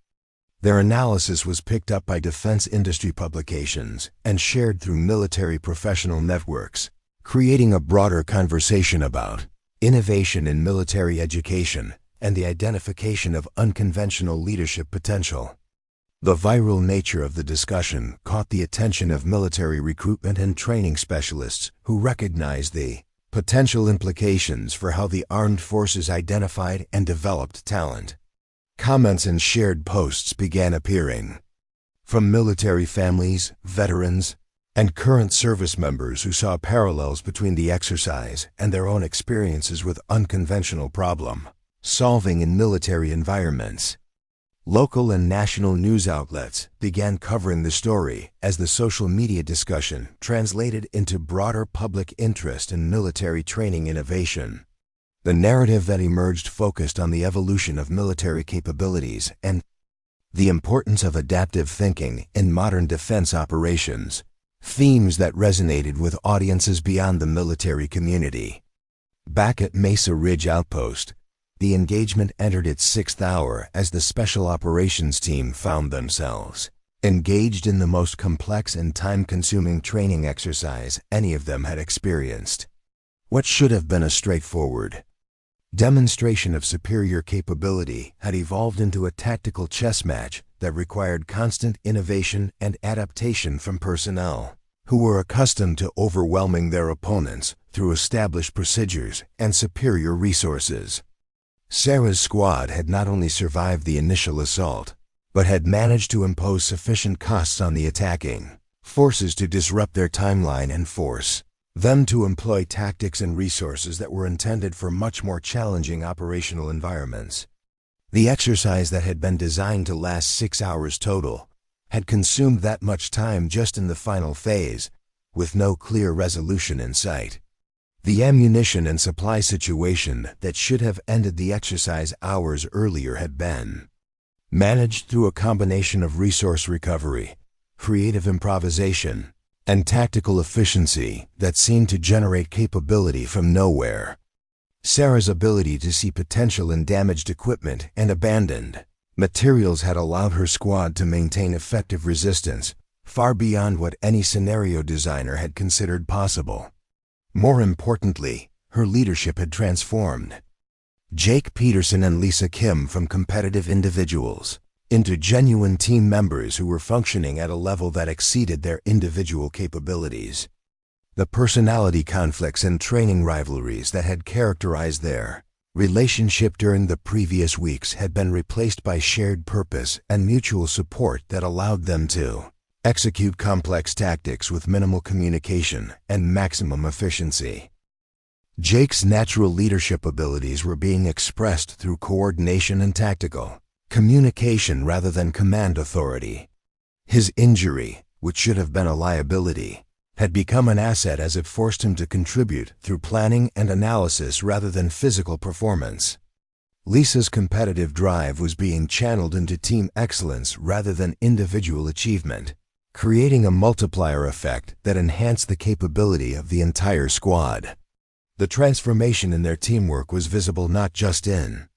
Their analysis was picked up by defense industry publications and shared through military professional networks, creating a broader conversation about innovation in military education and the identification of unconventional leadership potential. The viral nature of the discussion caught the attention of military recruitment and training specialists who recognized the potential implications for how the armed forces identified and developed talent. Comments and shared posts began appearing from military families, veterans, and current service members who saw parallels between the exercise and their own experiences with unconventional problem solving in military environments. Local and national news outlets began covering the story as the social media discussion translated into broader public interest in military training innovation. The narrative that emerged focused on the evolution of military capabilities and the importance of adaptive thinking in modern defense operations, themes that resonated with audiences beyond the military community. Back at Mesa Ridge Outpost, the engagement entered its 6th hour as the Special Operations Team found themselves engaged in the most complex and time-consuming training exercise any of them had experienced. What should have been a straightforward demonstration of superior capability had evolved into a tactical chess match that required constant innovation and adaptation from personnel who were accustomed to overwhelming their opponents through established procedures and superior resources. Sarah's squad had not only survived the initial assault, but had managed to impose sufficient costs on the attacking forces to disrupt their timeline and force them to employ tactics and resources that were intended for much more challenging operational environments. The exercise that had been designed to last 6 hours total had consumed that much time just in the final phase, with no clear resolution in sight. The ammunition and supply situation that should have ended the exercise hours earlier had been managed through a combination of resource recovery, creative improvisation, and tactical efficiency that seemed to generate capability from nowhere. Sarah's ability to see potential in damaged equipment and abandoned materials had allowed her squad to maintain effective resistance far beyond what any scenario designer had considered possible. More importantly, her leadership had transformed Jake Peterson and Lisa Kim from competitive individuals into genuine team members who were functioning at a level that exceeded their individual capabilities. The personality conflicts and training rivalries that had characterized their relationship during the previous weeks had been replaced by shared purpose and mutual support that allowed them to execute complex tactics with minimal communication and maximum efficiency. Jake's natural leadership abilities were being expressed through coordination and tactical communication rather than command authority. His injury, which should have been a liability, had become an asset as it forced him to contribute through planning and analysis rather than physical performance. Lisa's competitive drive was being channeled into team excellence rather than individual achievement, creating a multiplier effect that enhanced the capability of the entire squad. The transformation in their teamwork was visible not just in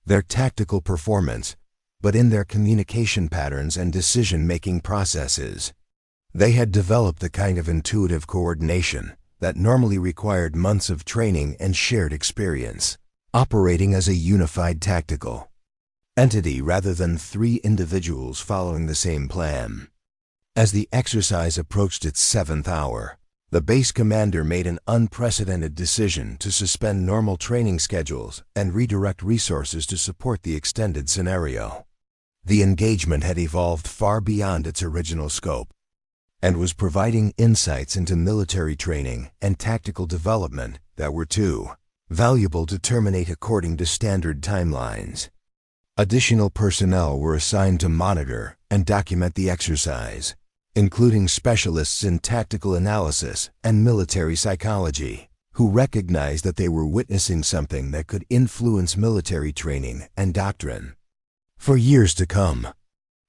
their tactical performance, but in their communication patterns and decision-making processes. They had developed the kind of intuitive coordination that normally required months of training and shared experience, operating as a unified tactical entity rather than three individuals following the same plan. As the exercise approached its 7th hour, the base commander made an unprecedented decision to suspend normal training schedules and redirect resources to support the extended scenario. The engagement had evolved far beyond its original scope and was providing insights into military training and tactical development that were too valuable to terminate according to standard timelines. Additional personnel were assigned to monitor and document the exercise, including specialists in tactical analysis and military psychology, who recognized that they were witnessing something that could influence military training and doctrine for years to come.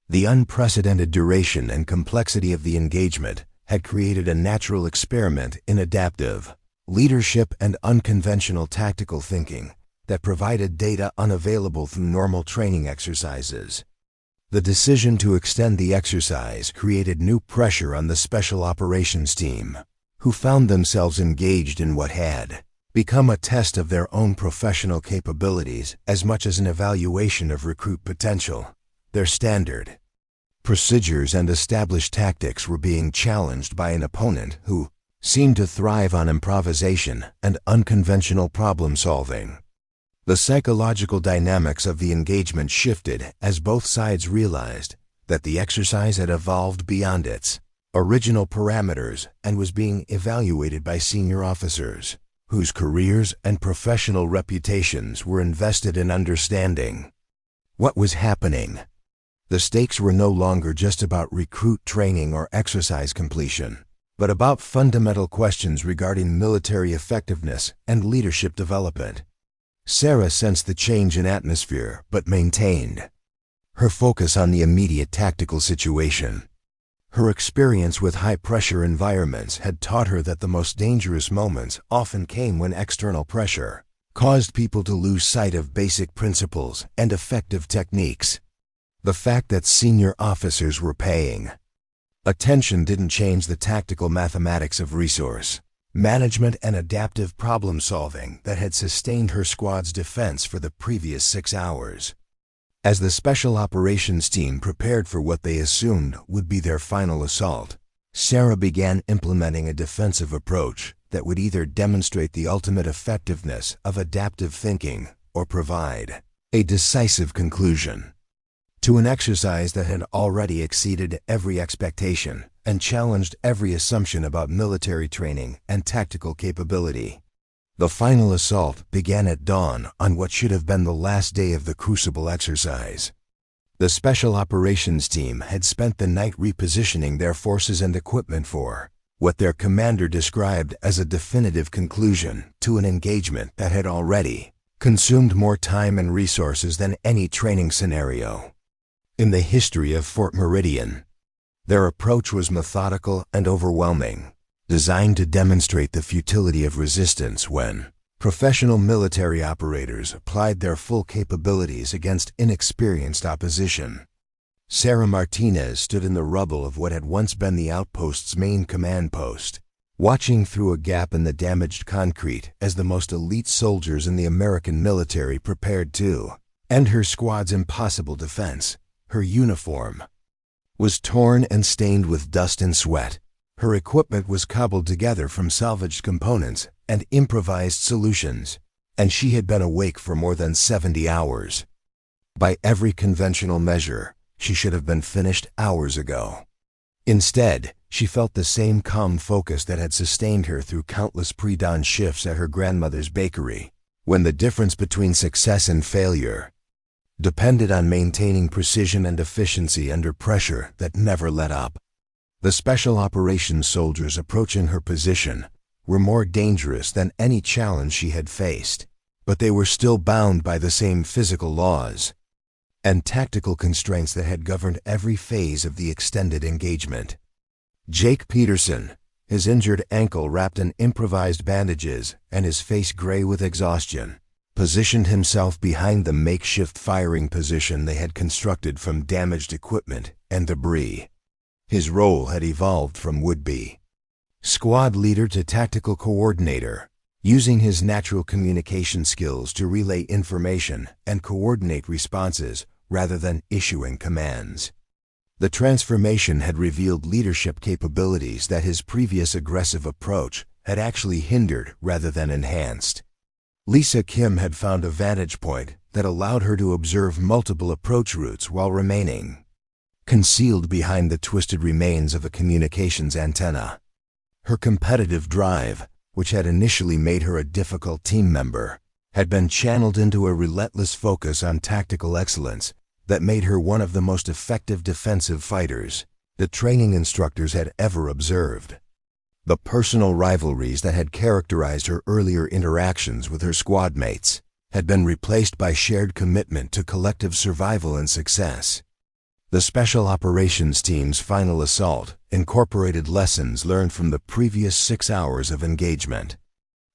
The unprecedented duration and complexity of the engagement had created a natural experiment in adaptive leadership and unconventional tactical thinking that provided data unavailable through normal training exercises. The decision to extend the exercise created new pressure on the Special Operations team, who found themselves engaged in what had become a test of their own professional capabilities as much as an evaluation of recruit potential. Their standard procedures and established tactics were being challenged by an opponent who seemed to thrive on improvisation and unconventional problem-solving. The psychological dynamics of the engagement shifted as both sides realized that the exercise had evolved beyond its original parameters and was being evaluated by senior officers whose careers and professional reputations were invested in understanding what was happening. The stakes were no longer just about recruit training or exercise completion, but about fundamental questions regarding military effectiveness and leadership development. Sarah sensed the change in atmosphere but maintained her focus on the immediate tactical situation. Her experience with high-pressure environments had taught her that the most dangerous moments often came when external pressure caused people to lose sight of basic principles and effective techniques. The fact that senior officers were paying attention didn't change the tactical mathematics of resource management and adaptive problem-solving that had sustained her squad's defense for the previous 6 hours. As the Special Operations team prepared for what they assumed would be their final assault, Sarah began implementing a defensive approach that would either demonstrate the ultimate effectiveness of adaptive thinking or provide a decisive conclusion to an exercise that had already exceeded every expectation and challenged every assumption about military training and tactical capability. The final assault began at dawn on what should have been the last day of the Crucible exercise. The Special Operations team had spent the night repositioning their forces and equipment for what their commander described as a definitive conclusion to an engagement that had already consumed more time and resources than any training scenario in the history of Fort Meridian. Their approach was methodical and overwhelming, designed to demonstrate the futility of resistance when professional military operators applied their full capabilities against inexperienced opposition. Sarah Martinez stood in the rubble of what had once been the outpost's main command post, watching through a gap in the damaged concrete as the most elite soldiers in the American military prepared to end her squad's impossible defense. Her uniform was torn and stained with dust and sweat. Her equipment was cobbled together from salvaged components and improvised solutions, and she had been awake for more than 70 hours. By every conventional measure, she should have been finished hours ago. Instead, she felt the same calm focus that had sustained her through countless pre-dawn shifts at her grandmother's bakery, when the difference between success and failure depended on maintaining precision and efficiency under pressure that never let up. The special operations soldiers approaching her position were more dangerous than any challenge she had faced, but they were still bound by the same physical laws and tactical constraints that had governed every phase of the extended engagement. Jake Peterson, his injured ankle wrapped in improvised bandages and his face gray with exhaustion, positioned himself behind the makeshift firing position they had constructed from damaged equipment and debris. His role had evolved from would-be squad leader to tactical coordinator, using his natural communication skills to relay information and coordinate responses rather than issuing commands. The transformation had revealed leadership capabilities that his previous aggressive approach had actually hindered rather than enhanced. Lisa Kim had found a vantage point that allowed her to observe multiple approach routes while remaining concealed behind the twisted remains of a communications antenna. Her competitive drive, which had initially made her a difficult team member, had been channeled into a relentless focus on tactical excellence that made her one of the most effective defensive fighters the training instructors had ever observed. The personal rivalries that had characterized her earlier interactions with her squad mates had been replaced by shared commitment to collective survival and success. The Special Operations Team's final assault incorporated lessons learned from the previous 6 hours of engagement.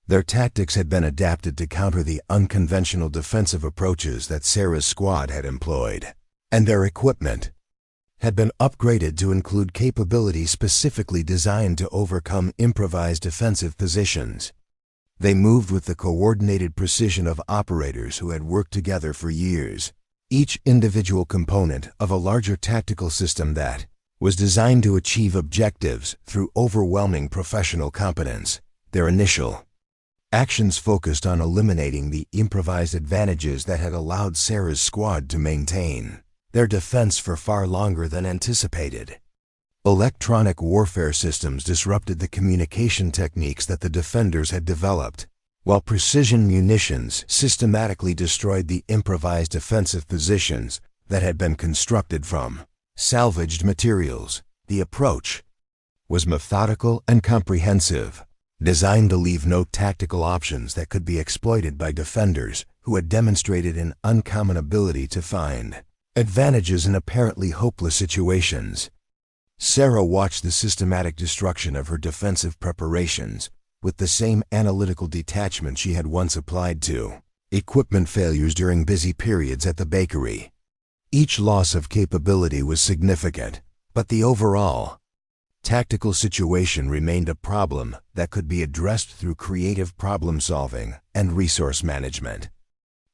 Their tactics had been adapted to counter the unconventional defensive approaches that Sarah's squad had employed, and their equipment had been upgraded to include capabilities specifically designed to overcome improvised defensive positions. They moved with the coordinated precision of operators who had worked together for years, each individual component of a larger tactical system that was designed to achieve objectives through overwhelming professional competence. Their initial actions focused on eliminating the improvised advantages that had allowed Sarah's squad to maintain their defense for far longer than anticipated. Electronic warfare systems disrupted the communication techniques that the defenders had developed, while precision munitions systematically destroyed the improvised defensive positions that had been constructed from salvaged materials. The approach was methodical and comprehensive, designed to leave no tactical options that could be exploited by defenders who had demonstrated an uncommon ability to find advantages in apparently hopeless situations. Sarah watched the systematic destruction of her defensive preparations with the same analytical detachment she had once applied to equipment failures during busy periods at the bakery. Each loss of capability was significant, but the overall tactical situation remained a problem that could be addressed through creative problem-solving and resource management.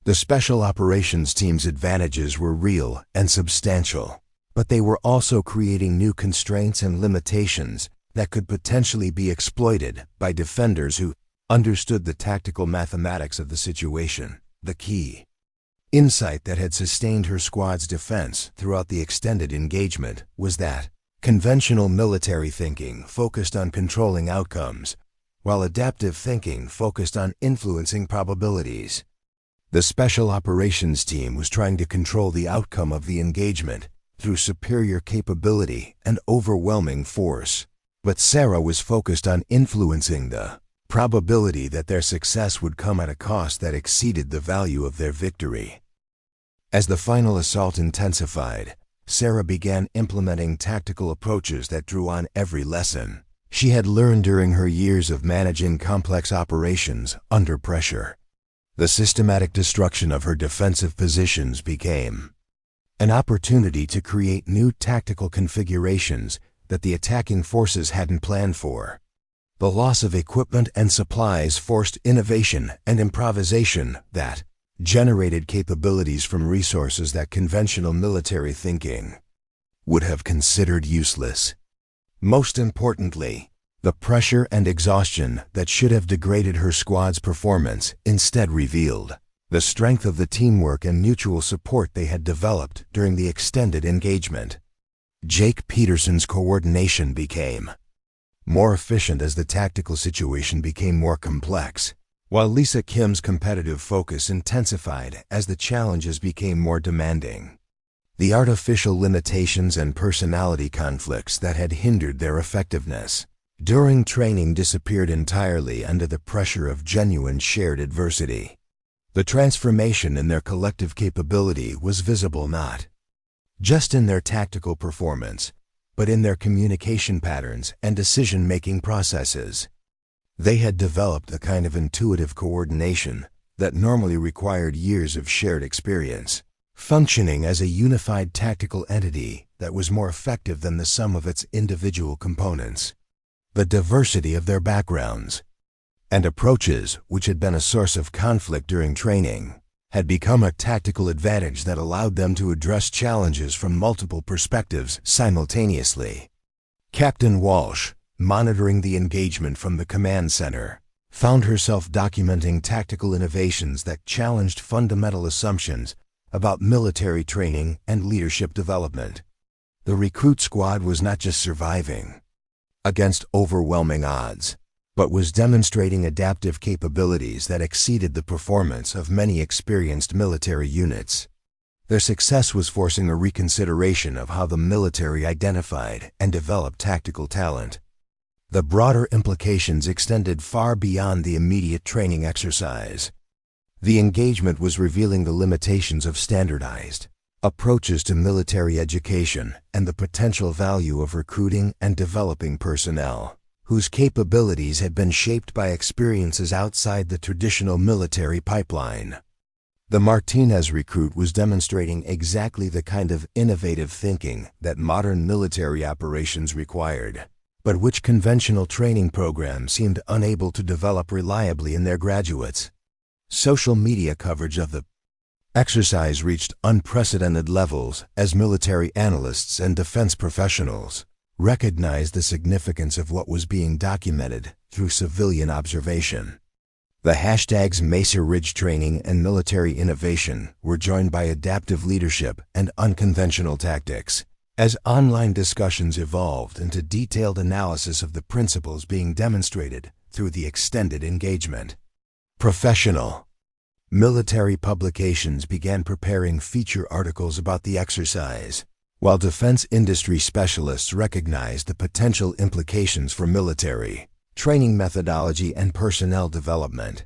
The Special Operations Team's advantages were real and substantial, but they were also creating new constraints and limitations that could potentially be exploited by defenders who understood the tactical mathematics of the situation. The key insight that had sustained her squad's defense throughout the extended engagement was that conventional military thinking focused on controlling outcomes, while adaptive thinking focused on influencing probabilities. The Special Operations Team was trying to control the outcome of the engagement through superior capability and overwhelming force, but Sarah was focused on influencing the probability that their success would come at a cost that exceeded the value of their victory. As the final assault intensified, Sarah began implementing tactical approaches that drew on every lesson she had learned during her years of managing complex operations under pressure. The systematic destruction of her defensive positions became an opportunity to create new tactical configurations that the attacking forces hadn't planned for. The loss of equipment and supplies forced innovation and improvisation that generated capabilities from resources that conventional military thinking would have considered useless. Most importantly, the pressure and exhaustion that should have degraded her squad's performance instead revealed the strength of the teamwork and mutual support they had developed during the extended engagement. Jake Peterson's coordination became more efficient as the tactical situation became more complex, while Lisa Kim's competitive focus intensified as the challenges became more demanding. The artificial limitations and personality conflicts that had hindered their effectiveness during training disappeared entirely under the pressure of genuine shared adversity. The transformation in their collective capability was visible not just in their tactical performance, but in their communication patterns and decision-making processes. They had developed a kind of intuitive coordination that normally required years of shared experience, functioning as a unified tactical entity that was more effective than the sum of its individual components. The diversity of their backgrounds and approaches, which had been a source of conflict during training, had become a tactical advantage that allowed them to address challenges from multiple perspectives simultaneously. Captain Walsh, monitoring the engagement from the command center, found herself documenting tactical innovations that challenged fundamental assumptions about military training and leadership development. The recruit squad was not just surviving against overwhelming odds, but was demonstrating adaptive capabilities that exceeded the performance of many experienced military units. Their success was forcing a reconsideration of how the military identified and developed tactical talent. The broader implications extended far beyond the immediate training exercise. The engagement was revealing the limitations of standardized approaches to military education and the potential value of recruiting and developing personnel whose capabilities had been shaped by experiences outside the traditional military pipeline. The Martinez recruit was demonstrating exactly the kind of innovative thinking that modern military operations required, but which conventional training programs seemed unable to develop reliably in their graduates. Social media coverage of the exercise reached unprecedented levels as military analysts and defense professionals recognized the significance of what was being documented through civilian observation. The hashtags Mesa Ridge Training and Military Innovation were joined by adaptive leadership and unconventional tactics, as online discussions evolved into detailed analysis of the principles being demonstrated through the extended engagement. Professional military publications began preparing feature articles about the exercise, while defense industry specialists recognized the potential implications for military training methodology and personnel development.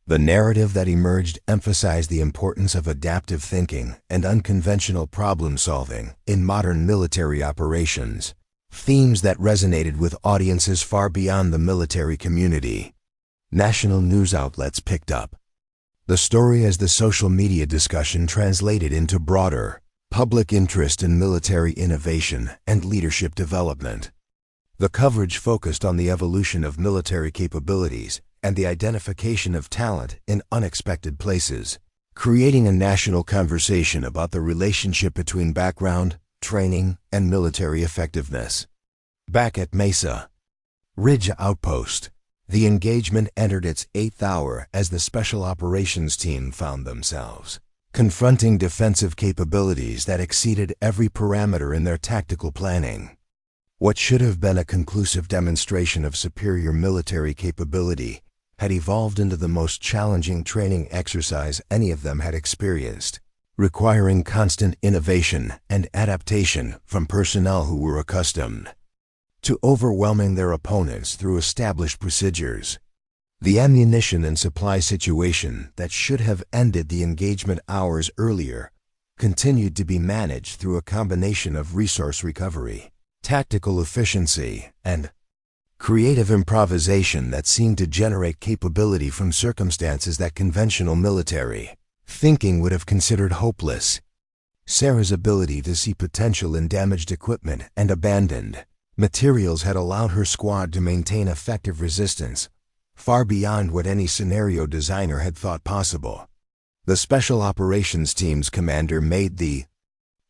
The narrative that emerged emphasized the importance of adaptive thinking and unconventional problem-solving in modern military operations, themes that resonated with audiences far beyond the military community. National news outlets picked up the story as the social media discussion translated into broader public interest in military innovation and leadership development. The coverage focused on the evolution of military capabilities and the identification of talent in unexpected places, creating a national conversation about the relationship between background, training, and military effectiveness. Back at Mesa Ridge Outpost, the engagement entered its 8th hour as the Special Operations Team found themselves confronting defensive capabilities that exceeded every parameter in their tactical planning. What should have been a conclusive demonstration of superior military capability had evolved into the most challenging training exercise any of them had experienced, requiring constant innovation and adaptation from personnel who were accustomed to overwhelming their opponents through established procedures. The ammunition and supply situation that should have ended the engagement hours earlier continued to be managed through a combination of resource recovery, tactical efficiency, and creative improvisation that seemed to generate capability from circumstances that conventional military thinking would have considered hopeless. Sarah's ability to see potential in damaged equipment and abandoned materials had allowed her squad to maintain effective resistance, far beyond what any scenario designer had thought possible. The Special Operations Team's commander made the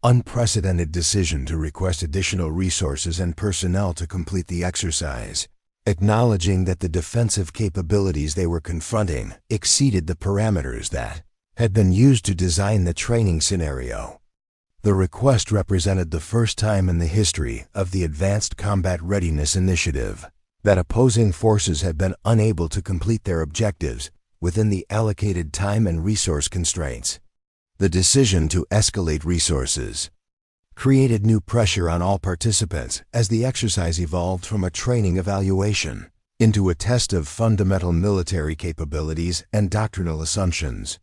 unprecedented decision to request additional resources and personnel to complete the exercise, acknowledging that the defensive capabilities they were confronting exceeded the parameters that had been used to design the training scenario. The request represented the first time in the history of the Advanced Combat Readiness Initiative that opposing forces had been unable to complete their objectives within the allocated time and resource constraints. The decision to escalate resources created new pressure on all participants as the exercise evolved from a training evaluation into a test of fundamental military capabilities and doctrinal assumptions.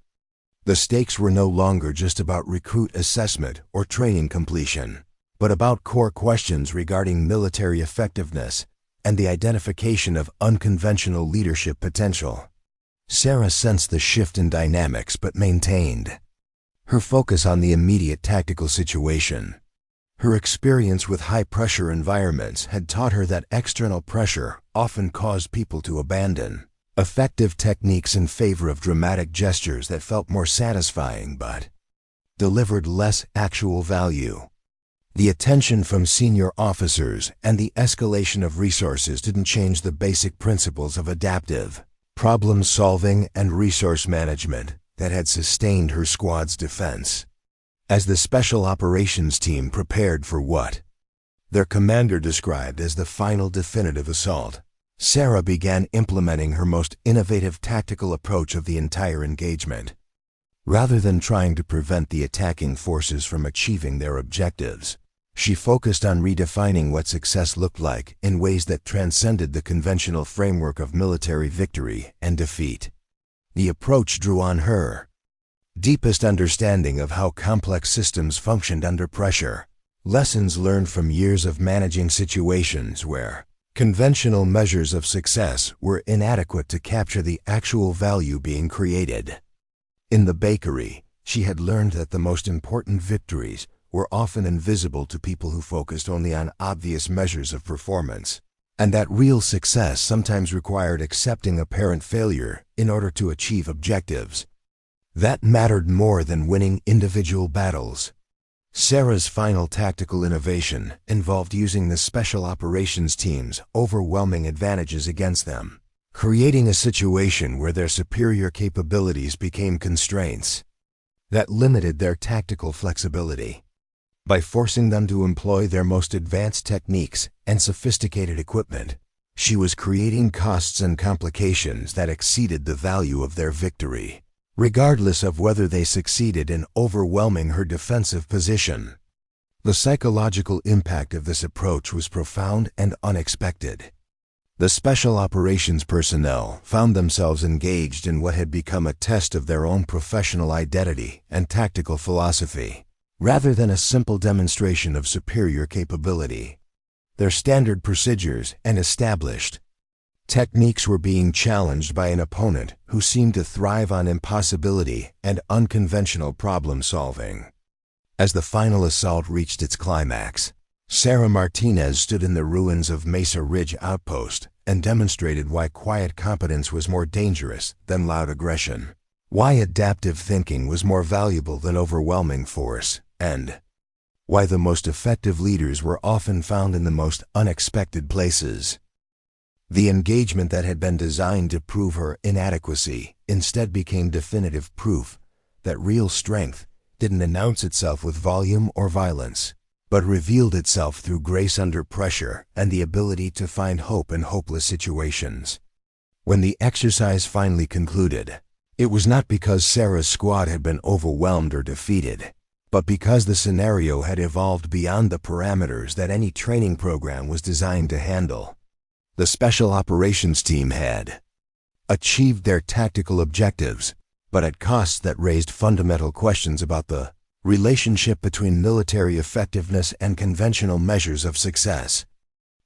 The stakes were no longer just about recruit assessment or training completion, but about core questions regarding military effectiveness and the identification of unconventional leadership potential. Sarah sensed the shift in dynamics but maintained her focus on the immediate tactical situation. Her experience with high-pressure environments had taught her that external pressure often caused people to abandon effective techniques in favor of dramatic gestures that felt more satisfying but delivered less actual value. The attention from senior officers and the escalation of resources didn't change the basic principles of adaptive problem-solving and resource management that had sustained her squad's defense. As the Special Operations Team prepared for what their commander described as the final definitive assault, Sarah began implementing her most innovative tactical approach of the entire engagement. Rather than trying to prevent the attacking forces from achieving their objectives, she focused on redefining what success looked like in ways that transcended the conventional framework of military victory and defeat. The approach drew on her deepest understanding of how complex systems functioned under pressure, lessons learned from years of managing situations where conventional measures of success were inadequate to capture the actual value being created. In the bakery, she had learned that the most important victories were often invisible to people who focused only on obvious measures of performance, and that real success sometimes required accepting apparent failure in order to achieve objectives. That mattered more than winning individual battles. Sarah's final tactical innovation involved using the Special Operations Team's overwhelming advantages against them, creating a situation where their superior capabilities became constraints that limited their tactical flexibility. By forcing them to employ their most advanced techniques and sophisticated equipment, she was creating costs and complications that exceeded the value of their victory, regardless of whether they succeeded in overwhelming her defensive position. The psychological impact of this approach was profound and unexpected. The Special Operations personnel found themselves engaged in what had become a test of their own professional identity and tactical philosophy, rather than a simple demonstration of superior capability. Their standard procedures and established techniques were being challenged by an opponent who seemed to thrive on impossibility and unconventional problem-solving. As the final assault reached its climax, Sarah Martinez stood in the ruins of Mesa Ridge Outpost and demonstrated why quiet competence was more dangerous than loud aggression, why adaptive thinking was more valuable than overwhelming force, and why the most effective leaders were often found in the most unexpected places. The engagement that had been designed to prove her inadequacy instead became definitive proof that real strength didn't announce itself with volume or violence, but revealed itself through grace under pressure and the ability to find hope in hopeless situations. When the exercise finally concluded, it was not because Sarah's squad had been overwhelmed or defeated, but because the scenario had evolved beyond the parameters that any training program was designed to handle. The Special Operations Team had achieved their tactical objectives, but at costs that raised fundamental questions about the relationship between military effectiveness and conventional measures of success.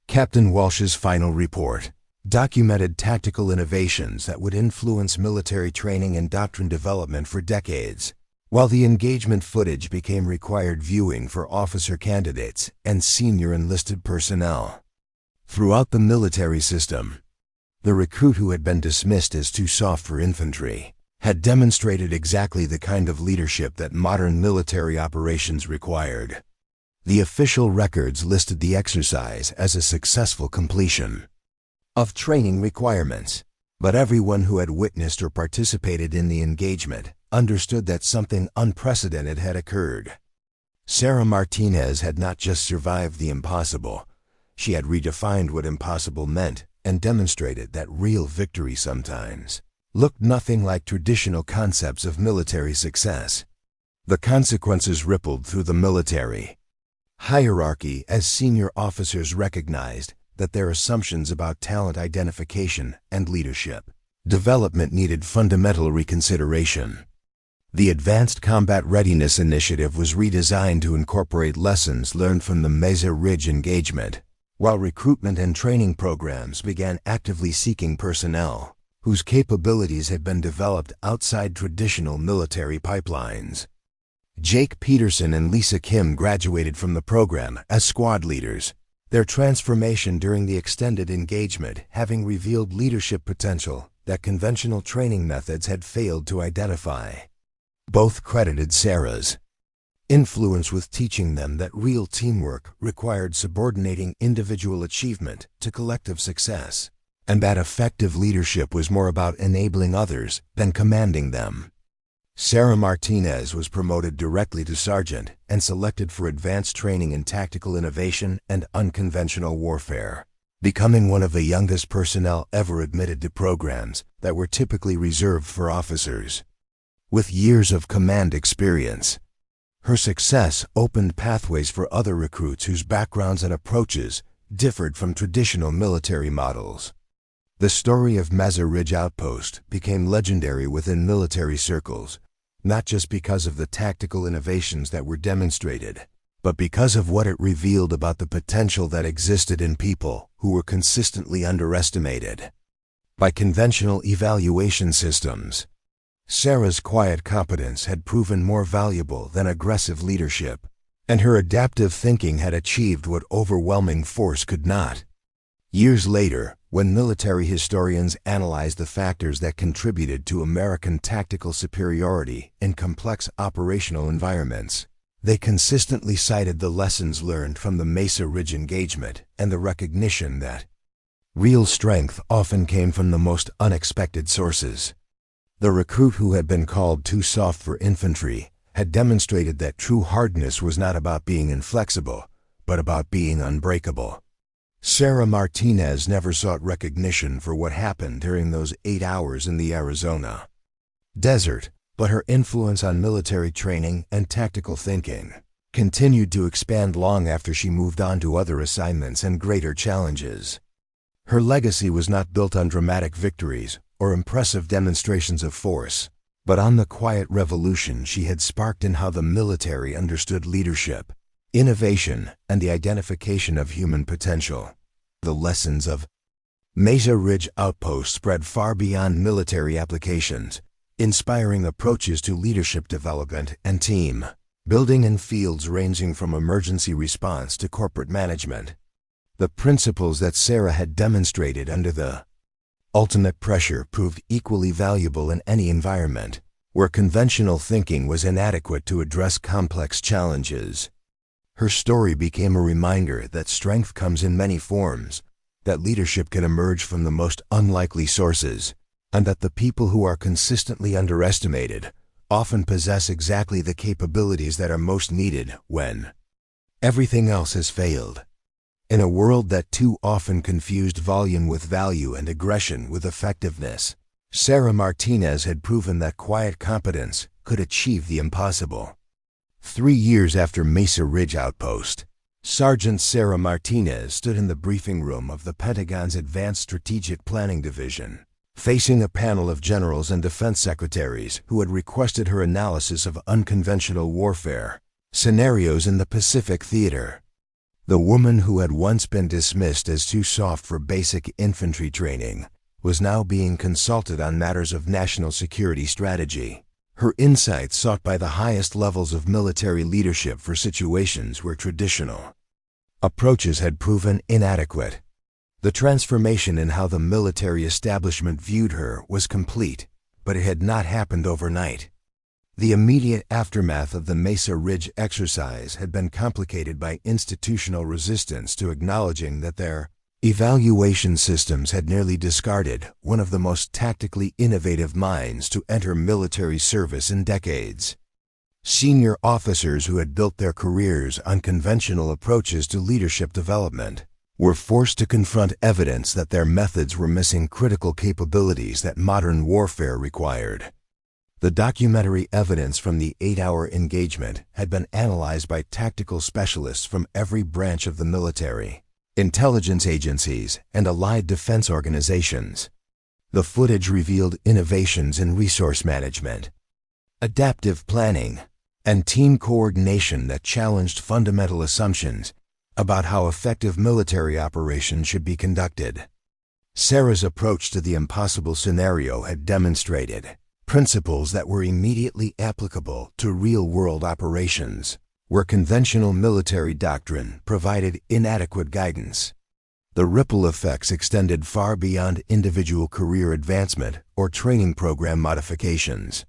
Captain Walsh's final report documented tactical innovations that would influence military training and doctrine development for decades. while the engagement footage became required viewing for officer candidates and senior enlisted personnel. Throughout the military system, the recruit who had been dismissed as too soft for infantry had demonstrated exactly the kind of leadership that modern military operations required. The official records listed the exercise as a successful completion of training requirements, but everyone who had witnessed or participated in the engagement understood that something unprecedented had occurred. Sarah Martinez had not just survived the impossible, she had redefined what impossible meant and demonstrated that real victory sometimes looked nothing like traditional concepts of military success. The consequences rippled through the military hierarchy as senior officers recognized that their assumptions about talent identification and leadership development needed fundamental reconsideration. The Advanced Combat Readiness Initiative was redesigned to incorporate lessons learned from the Mesa Ridge engagement, while recruitment and training programs began actively seeking personnel whose capabilities had been developed outside traditional military pipelines. Jake Peterson and Lisa Kim graduated from the program as squad leaders, their transformation during the extended engagement having revealed leadership potential that conventional training methods had failed to identify. Both credited Sarah's influence with teaching them that real teamwork required subordinating individual achievement to collective success, and that effective leadership was more about enabling others than commanding them. Sarah Martinez was promoted directly to sergeant and selected for advanced training in tactical innovation and unconventional warfare, becoming one of the youngest personnel ever admitted to programs that were typically reserved for officers. With years of command experience, her success opened pathways for other recruits whose backgrounds and approaches differed from traditional military models. The story of Mesa Ridge Outpost became legendary within military circles, not just because of the tactical innovations that were demonstrated, but because of what it revealed about the potential that existed in people who were consistently underestimated by conventional evaluation systems. Sarah's quiet competence had proven more valuable than aggressive leadership, and her adaptive thinking had achieved what overwhelming force could not. Years later, when military historians analyzed the factors that contributed to American tactical superiority in complex operational environments, they consistently cited the lessons learned from the Mesa Ridge engagement and the recognition that real strength often came from the most unexpected sources. The recruit who had been called too soft for infantry had demonstrated that true hardness was not about being inflexible, but about being unbreakable. Sarah Martinez never sought recognition for what happened during those 8 hours in the Arizona desert, but her influence on military training and tactical thinking continued to expand long after she moved on to other assignments and greater challenges. Her legacy was not built on dramatic victories or impressive demonstrations of force, but on the quiet revolution she had sparked in how the military understood leadership, innovation, and the identification of human potential. The lessons of Mesa Ridge Outpost spread far beyond military applications, inspiring approaches to leadership development and team building in fields ranging from emergency response to corporate management. The principles that Sarah had demonstrated under the ultimate pressure proved equally valuable in any environment where conventional thinking was inadequate to address complex challenges. Her story became a reminder that strength comes in many forms, that leadership can emerge from the most unlikely sources, and that the people who are consistently underestimated often possess exactly the capabilities that are most needed when everything else has failed. In a world that too often confused volume with value and aggression with effectiveness, Sarah Martinez had proven that quiet competence could achieve the impossible. 3 years after Mesa Ridge Outpost, Sergeant Sarah Martinez stood in the briefing room of the Pentagon's Advanced Strategic Planning Division, facing a panel of generals and defense secretaries who had requested her analysis of unconventional warfare scenarios in the Pacific Theater. The woman who had once been dismissed as too soft for basic infantry training was now being consulted on matters of national security strategy. Her insights sought by the highest levels of military leadership for situations where traditional approaches had proven inadequate. The transformation in how the military establishment viewed her was complete, but it had not happened overnight. The immediate aftermath of the Mesa Ridge exercise had been complicated by institutional resistance to acknowledging that their evaluation systems had nearly discarded one of the most tactically innovative minds to enter military service in decades. Senior officers who had built their careers on conventional approaches to leadership development were forced to confront evidence that their methods were missing critical capabilities that modern warfare required. The documentary evidence from the 8-hour engagement had been analyzed by tactical specialists from every branch of the military, intelligence agencies, and allied defense organizations. The footage revealed innovations in resource management, adaptive planning, and team coordination that challenged fundamental assumptions about how effective military operations should be conducted. Sarah's approach to the impossible scenario had demonstrated principles that were immediately applicable to real-world operations, where conventional military doctrine provided inadequate guidance. The ripple effects extended far beyond individual career advancement or training program modifications.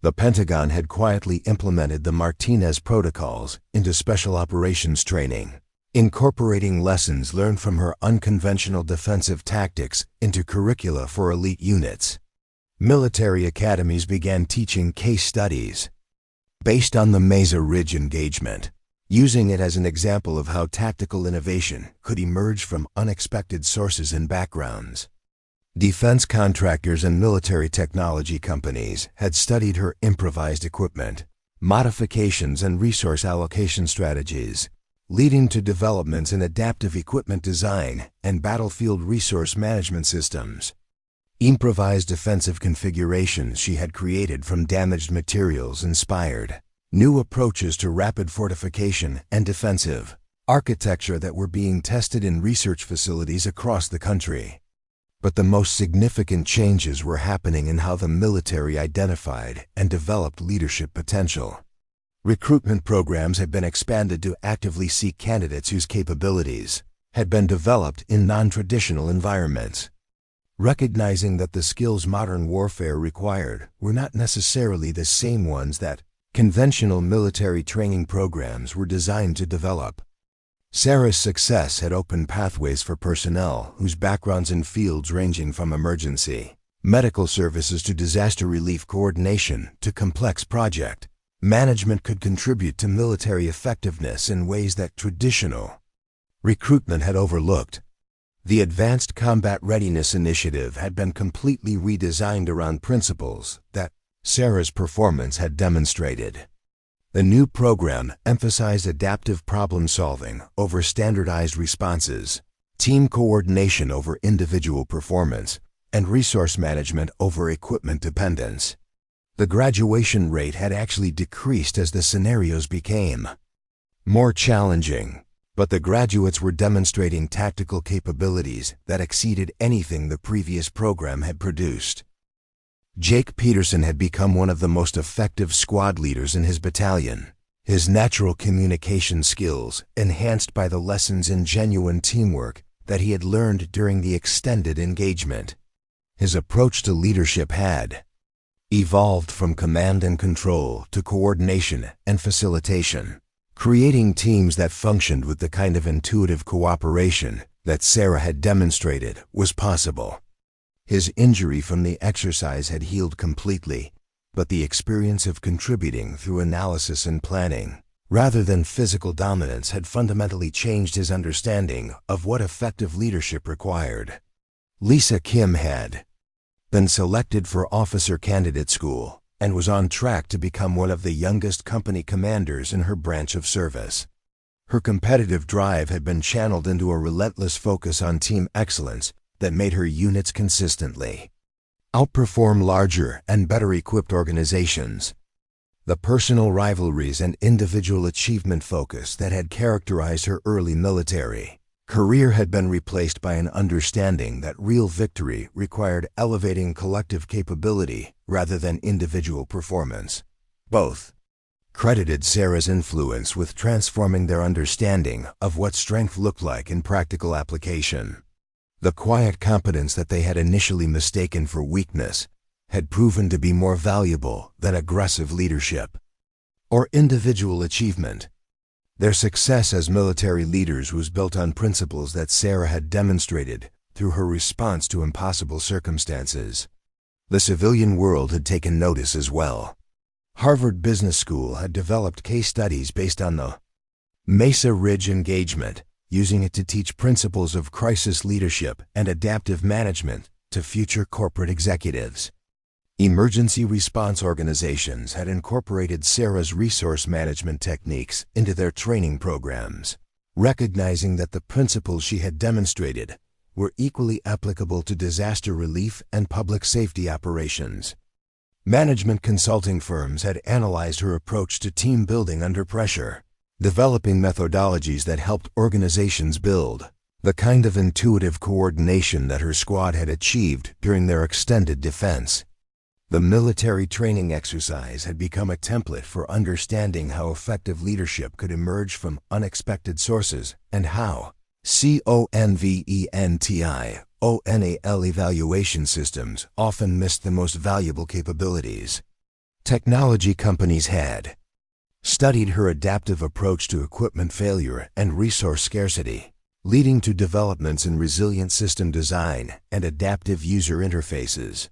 The Pentagon had quietly implemented the Martinez protocols into special operations training, incorporating lessons learned from her unconventional defensive tactics into curricula for elite units. Military academies began teaching case studies based on the Mesa Ridge engagement, using it as an example of how tactical innovation could emerge from unexpected sources and backgrounds. Defense contractors and military technology companies had studied her improvised equipment, modifications, and resource allocation strategies, leading to developments in adaptive equipment design and battlefield resource management systems. Improvised defensive configurations she had created from damaged materials inspired new approaches to rapid fortification and defensive architecture that were being tested in research facilities across the country. But the most significant changes were happening in how the military identified and developed leadership potential. Recruitment programs had been expanded to actively seek candidates whose capabilities had been developed in non-traditional environments. Recognizing that the skills modern warfare required were not necessarily the same ones that conventional military training programs were designed to develop. Sarah's success had opened pathways for personnel whose backgrounds in fields ranging from emergency medical services to disaster relief coordination to complex project management could contribute to military effectiveness in ways that traditional recruitment had overlooked. The Advanced Combat Readiness Initiative had been completely redesigned around principles that Sarah's performance had demonstrated. The new program emphasized adaptive problem-solving over standardized responses, team coordination over individual performance, and resource management over equipment dependence. The graduation rate had actually decreased as the scenarios became more challenging, but the graduates were demonstrating tactical capabilities that exceeded anything the previous program had produced. Jake Peterson had become one of the most effective squad leaders in his battalion, his natural communication skills enhanced by the lessons in genuine teamwork that he had learned during the extended engagement. His approach to leadership had evolved from command and control to coordination and facilitation, creating teams that functioned with the kind of intuitive cooperation that Sarah had demonstrated was possible. His injury from the exercise had healed completely, but the experience of contributing through analysis and planning, rather than physical dominance, had fundamentally changed his understanding of what effective leadership required. Lisa Kim had been selected for officer candidate school and was on track to become one of the youngest company commanders in her branch of service. Her competitive drive had been channeled into a relentless focus on team excellence that made her units consistently outperform larger and better-equipped organizations. The personal rivalries and individual achievement focus that had characterized her early military Career had been replaced by an understanding that real victory required elevating collective capability rather than individual performance. Both credited Sarah's influence with transforming their understanding of what strength looked like in practical application. The quiet competence that they had initially mistaken for weakness had proven to be more valuable than aggressive leadership or individual achievement. Their success as military leaders was built on principles that Sarah had demonstrated through her response to impossible circumstances. The civilian world had taken notice as well. Harvard Business School had developed case studies based on the Mesa Ridge engagement, using it to teach principles of crisis leadership and adaptive management to future corporate executives. Emergency response organizations had incorporated Sarah's resource management techniques into their training programs, recognizing that the principles she had demonstrated were equally applicable to disaster relief and public safety operations. Management consulting firms had analyzed her approach to team building under pressure, developing methodologies that helped organizations build the kind of intuitive coordination that her squad had achieved during their extended defense. The military training exercise had become a template for understanding how effective leadership could emerge from unexpected sources and how CONVENTIONAL evaluation systems often missed the most valuable capabilities. Technology companies had studied her adaptive approach to equipment failure and resource scarcity, leading to developments in resilient system design and adaptive user interfaces.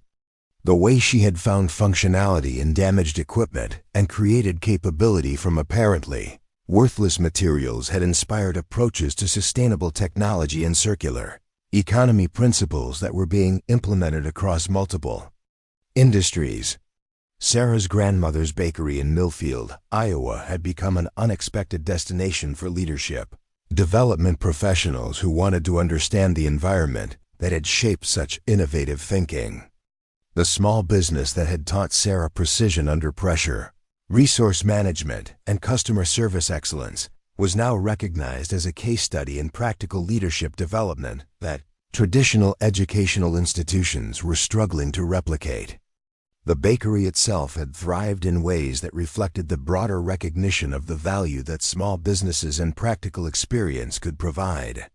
The way she had found functionality in damaged equipment and created capability from apparently worthless materials had inspired approaches to sustainable technology and circular economy principles that were being implemented across multiple industries. Sarah's grandmother's bakery in Millfield, Iowa, had become an unexpected destination for leadership development professionals who wanted to understand the environment that had shaped such innovative thinking. The small business that had taught Sarah precision under pressure, resource management, and customer service excellence was now recognized as a case study in practical leadership development that traditional educational institutions were struggling to replicate. The bakery itself had thrived in ways that reflected the broader recognition of the value that small businesses and practical experience could provide.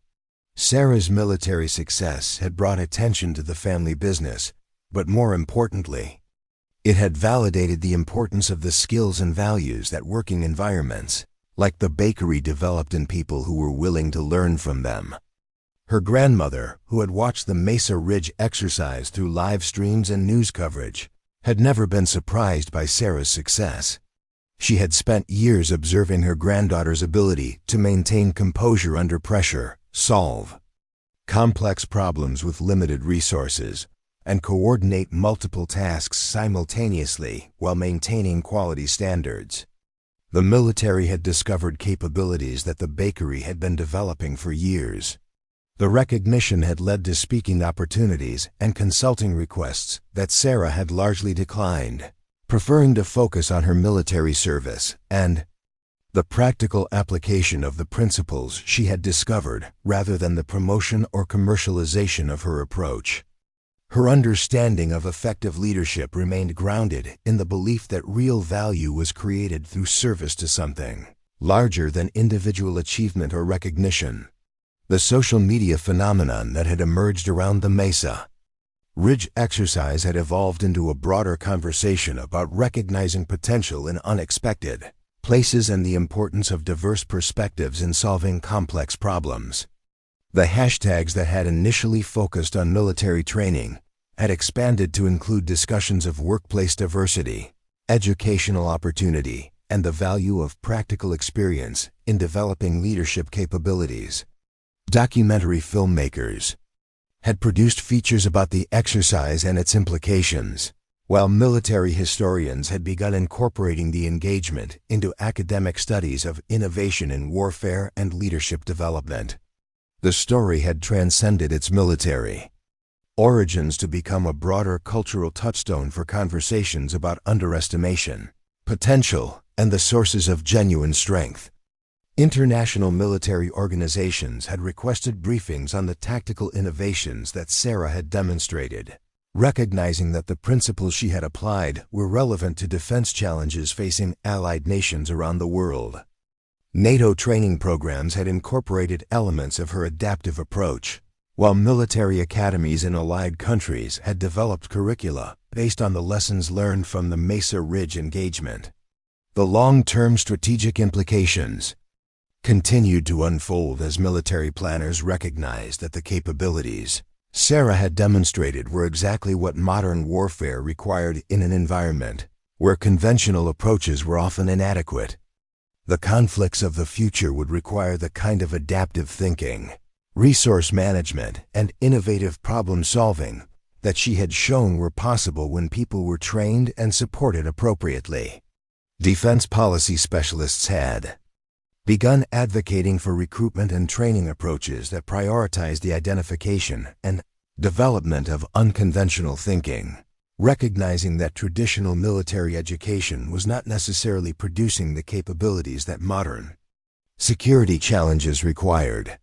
Sarah's military success had brought attention to the family business, but more importantly, it had validated the importance of the skills and values that working environments, like the bakery, developed in people who were willing to learn from them. Her grandmother, who had watched the Mesa Ridge exercise through live streams and news coverage, had never been surprised by Sarah's success. She had spent years observing her granddaughter's ability to maintain composure under pressure, solve complex problems with limited resources, and coordinate multiple tasks simultaneously while maintaining quality standards. The military had discovered capabilities that the bakery had been developing for years. The recognition had led to speaking opportunities and consulting requests that Sarah had largely declined, preferring to focus on her military service and the practical application of the principles she had discovered rather than the promotion or commercialization of her approach. Her understanding of effective leadership remained grounded in the belief that real value was created through service to something larger than individual achievement or recognition. The social media phenomenon that had emerged around the Mesa Ridge exercise had evolved into a broader conversation about recognizing potential in unexpected places and the importance of diverse perspectives in solving complex problems. The hashtags that had initially focused on military training had expanded to include discussions of workplace diversity, educational opportunity, and the value of practical experience in developing leadership capabilities. Documentary filmmakers had produced features about the exercise and its implications, while military historians had begun incorporating the engagement into academic studies of innovation in warfare and leadership development. The story had transcended its military origins to become a broader cultural touchstone for conversations about underestimation, potential, and the sources of genuine strength. International military organizations had requested briefings on the tactical innovations that Sarah had demonstrated, recognizing that the principles she had applied were relevant to defense challenges facing allied nations around the world. NATO training programs had incorporated elements of her adaptive approach, while military academies in allied countries had developed curricula based on the lessons learned from the Mesa Ridge engagement. The long-term strategic implications continued to unfold as military planners recognized that the capabilities Sarah had demonstrated were exactly what modern warfare required in an environment where conventional approaches were often inadequate. The conflicts of the future would require the kind of adaptive thinking, resource management, and innovative problem-solving that she had shown were possible when people were trained and supported appropriately. Defense policy specialists had begun advocating for recruitment and training approaches that prioritize the identification and development of unconventional thinking, recognizing that traditional military education was not necessarily producing the capabilities that modern security challenges required.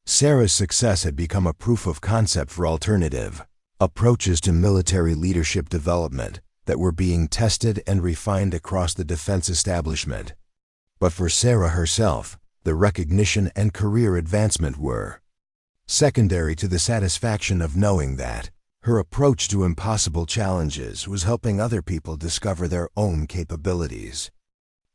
Sarah's success had become a proof of concept for alternative approaches to military leadership development that were being tested and refined across the defense establishment. But for Sarah herself, the recognition and career advancement were secondary to the satisfaction of knowing that her approach to impossible challenges was helping other people discover their own capabilities.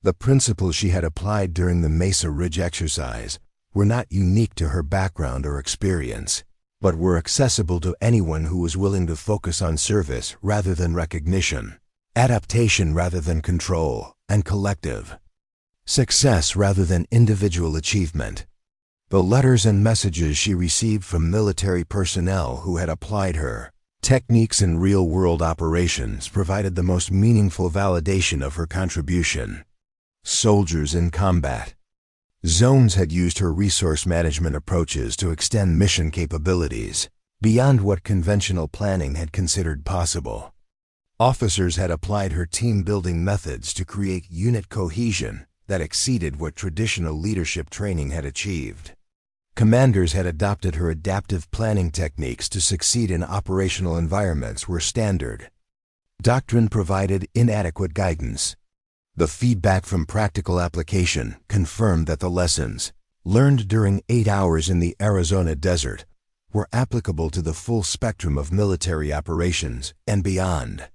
The principles she had applied during the Mesa Ridge exercise were not unique to her background or experience, but were accessible to anyone who was willing to focus on service rather than recognition, adaptation rather than control, and collective success rather than individual achievement. The letters and messages she received from military personnel who had applied her techniques in real-world operations provided the most meaningful validation of her contribution. Soldiers in combat zones had used her resource management approaches to extend mission capabilities beyond what conventional planning had considered possible. Officers had applied her team-building methods to create unit cohesion that exceeded what traditional leadership training had achieved. Commanders had adopted her adaptive planning techniques to succeed in operational environments where standard doctrine provided inadequate guidance. The feedback from practical application confirmed that the lessons learned during 8 hours in the Arizona desert were applicable to the full spectrum of military operations and beyond.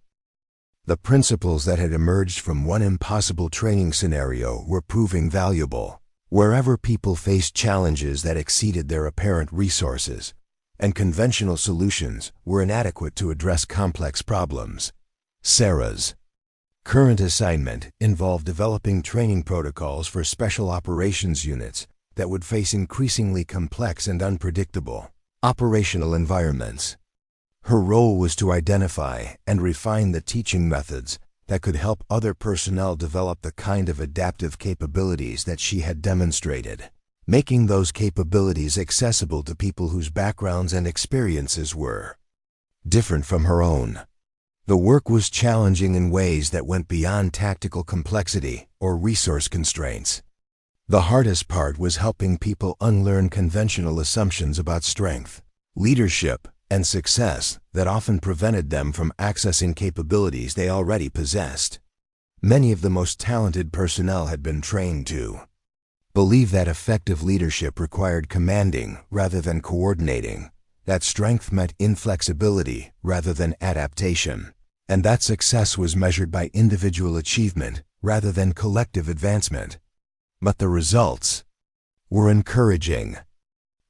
The principles that had emerged from one impossible training scenario were proving valuable wherever people faced challenges that exceeded their apparent resources, and conventional solutions were inadequate to address complex problems. Sarah's current assignment involved developing training protocols for special operations units that would face increasingly complex and unpredictable operational environments. Her role was to identify and refine the teaching methods that could help other personnel develop the kind of adaptive capabilities that she had demonstrated, making those capabilities accessible to people whose backgrounds and experiences were different from her own. The work was challenging in ways that went beyond tactical complexity or resource constraints. The hardest part was helping people unlearn conventional assumptions about strength, leadership, and success that often prevented them from accessing capabilities they already possessed. Many of the most talented personnel had been trained to believe that effective leadership required commanding rather than coordinating, that strength meant inflexibility rather than adaptation, and that success was measured by individual achievement rather than collective advancement. But the results were encouraging.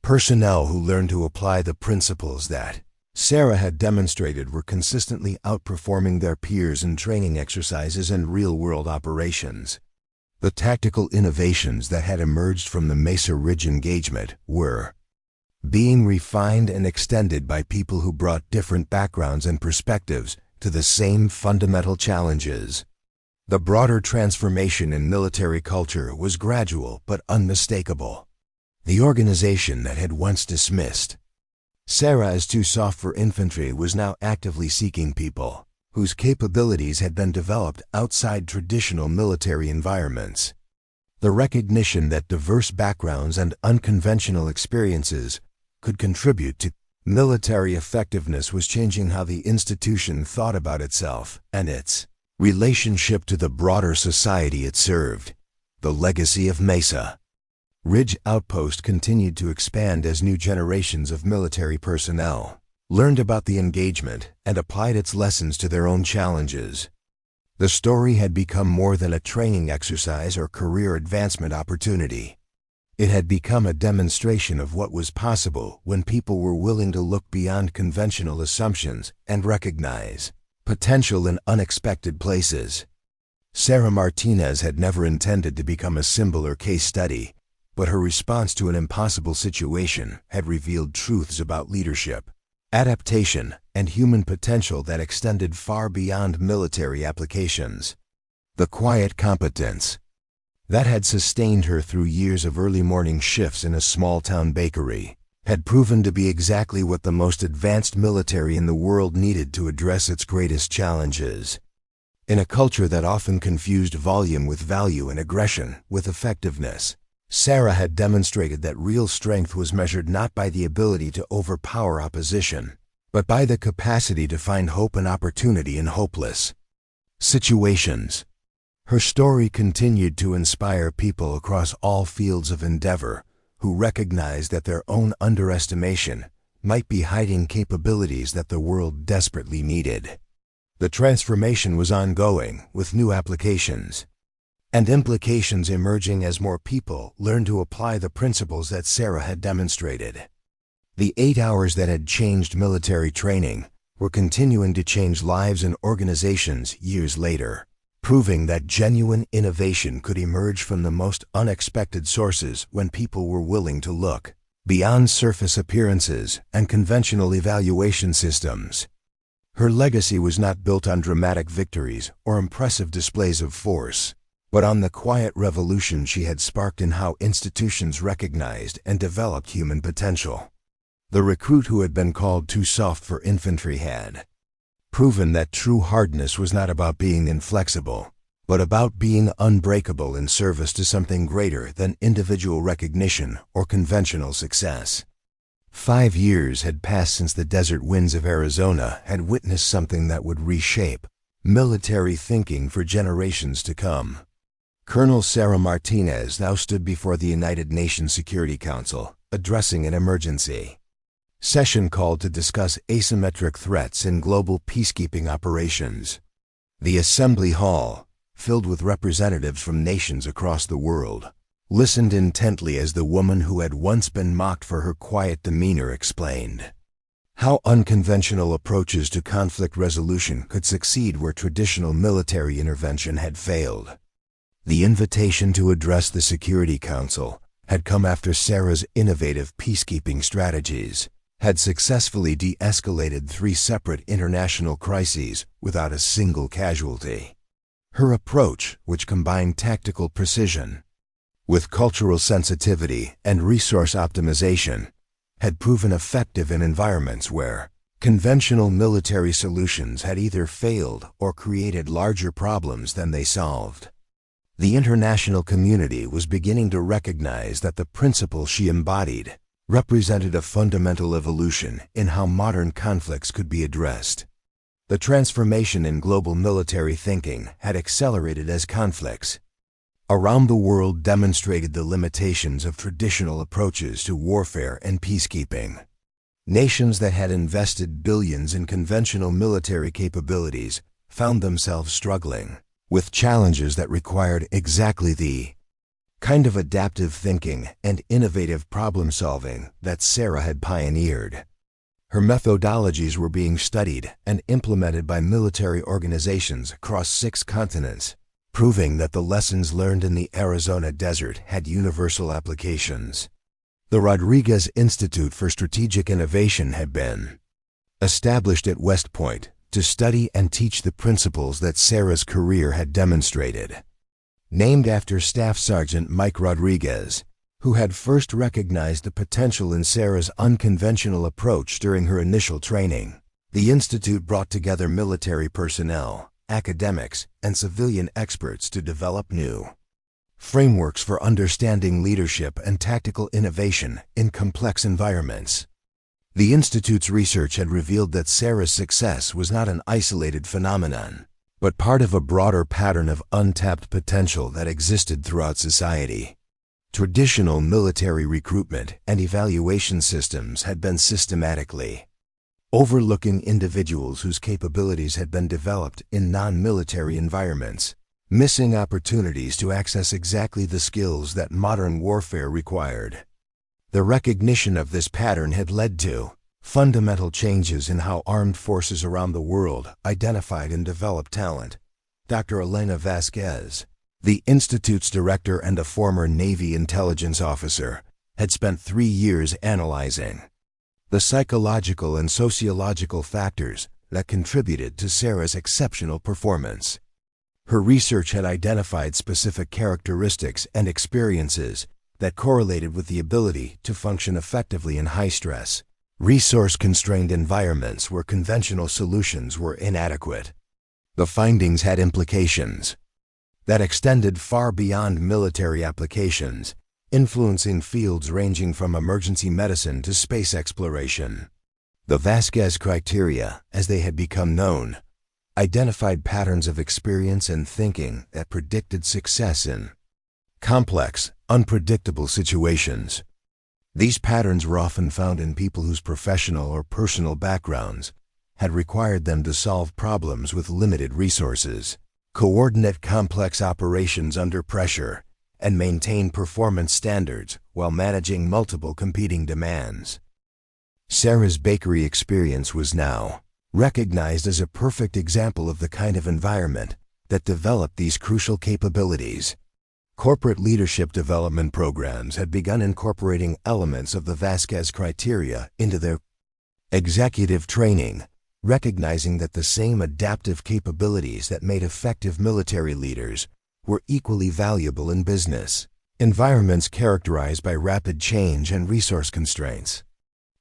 Personnel who learned to apply the principles that Sarah had demonstrated were consistently outperforming their peers in training exercises and real-world operations. The tactical innovations that had emerged from the Mesa Ridge engagement were being refined and extended by people who brought different backgrounds and perspectives to the same fundamental challenges. The broader transformation in military culture was gradual but unmistakable. The organization that had once dismissed Sarah as too soft for infantry was now actively seeking people whose capabilities had been developed outside traditional military environments. The recognition that diverse backgrounds and unconventional experiences could contribute to military effectiveness was changing how the institution thought about itself and its relationship to the broader society it served. The legacy of Mesa Ridge Outpost continued to expand as new generations of military personnel learned about the engagement and applied its lessons to their own challenges. The story had become more than a training exercise or career advancement opportunity. It had become a demonstration of what was possible when people were willing to look beyond conventional assumptions and recognize potential in unexpected places. Sarah Martinez had never intended to become a symbol or case study, but her response to an impossible situation had revealed truths about leadership, adaptation, and human potential that extended far beyond military applications. The quiet competence that had sustained her through years of early morning shifts in a small-town bakery had proven to be exactly what the most advanced military in the world needed to address its greatest challenges. In a culture that often confused volume with value and aggression with effectiveness, Sarah had demonstrated that real strength was measured not by the ability to overpower opposition, but by the capacity to find hope and opportunity in hopeless situations. Her story continued to inspire people across all fields of endeavor who recognized that their own underestimation might be hiding capabilities that the world desperately needed. The transformation was ongoing, with new applications and implications emerging as more people learned to apply the principles that Sarah had demonstrated. The 8 hours that had changed military training were continuing to change lives and organizations years later, proving that genuine innovation could emerge from the most unexpected sources when people were willing to look beyond surface appearances and conventional evaluation systems. Her legacy was not built on dramatic victories or impressive displays of force, but on the quiet revolution she had sparked in how institutions recognized and developed human potential. The recruit who had been called too soft for infantry had proven that true hardness was not about being inflexible, but about being unbreakable in service to something greater than individual recognition or conventional success. 5 years had passed since the desert winds of Arizona had witnessed something that would reshape military thinking for generations to come. Colonel Sarah Martinez now stood before the United Nations Security Council, addressing an emergency session called to discuss asymmetric threats in global peacekeeping operations. The Assembly Hall, filled with representatives from nations across the world, listened intently as the woman who had once been mocked for her quiet demeanor explained how unconventional approaches to conflict resolution could succeed where traditional military intervention had failed. The invitation to address the Security Council had come after Sarah's innovative peacekeeping strategies had successfully de-escalated 3 separate international crises without a single casualty. Her approach, which combined tactical precision with cultural sensitivity and resource optimization, had proven effective in environments where conventional military solutions had either failed or created larger problems than they solved. The international community was beginning to recognize that the principles she embodied represented a fundamental evolution in how modern conflicts could be addressed. The transformation in global military thinking had accelerated as conflicts around the world demonstrated the limitations of traditional approaches to warfare and peacekeeping. Nations that had invested billions in conventional military capabilities found themselves struggling with challenges that required exactly the kind of adaptive thinking and innovative problem-solving that Sarah had pioneered. Her methodologies were being studied and implemented by military organizations across 6 continents, proving that the lessons learned in the Arizona desert had universal applications. The Rodriguez Institute for Strategic Innovation had been established at West Point to study and teach the principles that Sarah's career had demonstrated. Named after Staff Sergeant Mike Rodriguez, who had first recognized the potential in Sarah's unconventional approach during her initial training, the institute brought together military personnel, academics, and civilian experts to develop new frameworks for understanding leadership and tactical innovation in complex environments. The Institute's research had revealed that Sarah's success was not an isolated phenomenon, but part of a broader pattern of untapped potential that existed throughout society. Traditional military recruitment and evaluation systems had been systematically overlooking individuals whose capabilities had been developed in non-military environments, missing opportunities to access exactly the skills that modern warfare required. The recognition of this pattern had led to fundamental changes in how armed forces around the world identified and developed talent. Dr. Elena Vasquez, the Institute's director and a former Navy intelligence officer, had spent 3 years analyzing the psychological and sociological factors that contributed to Sarah's exceptional performance. Her research had identified specific characteristics and experiences that correlated with the ability to function effectively in high-stress, resource-constrained environments where conventional solutions were inadequate. The findings had implications that extended far beyond military applications, influencing fields ranging from emergency medicine to space exploration. The Vasquez criteria, as they had become known, identified patterns of experience and thinking that predicted success in complex, unpredictable situations. These patterns were often found in people whose professional or personal backgrounds had required them to solve problems with limited resources, coordinate complex operations under pressure, and maintain performance standards while managing multiple competing demands. Sarah's bakery experience was now recognized as a perfect example of the kind of environment that developed these crucial capabilities. Corporate leadership development programs had begun incorporating elements of the Vasquez criteria into their executive training, recognizing that the same adaptive capabilities that made effective military leaders were equally valuable in business environments characterized by rapid change and resource constraints.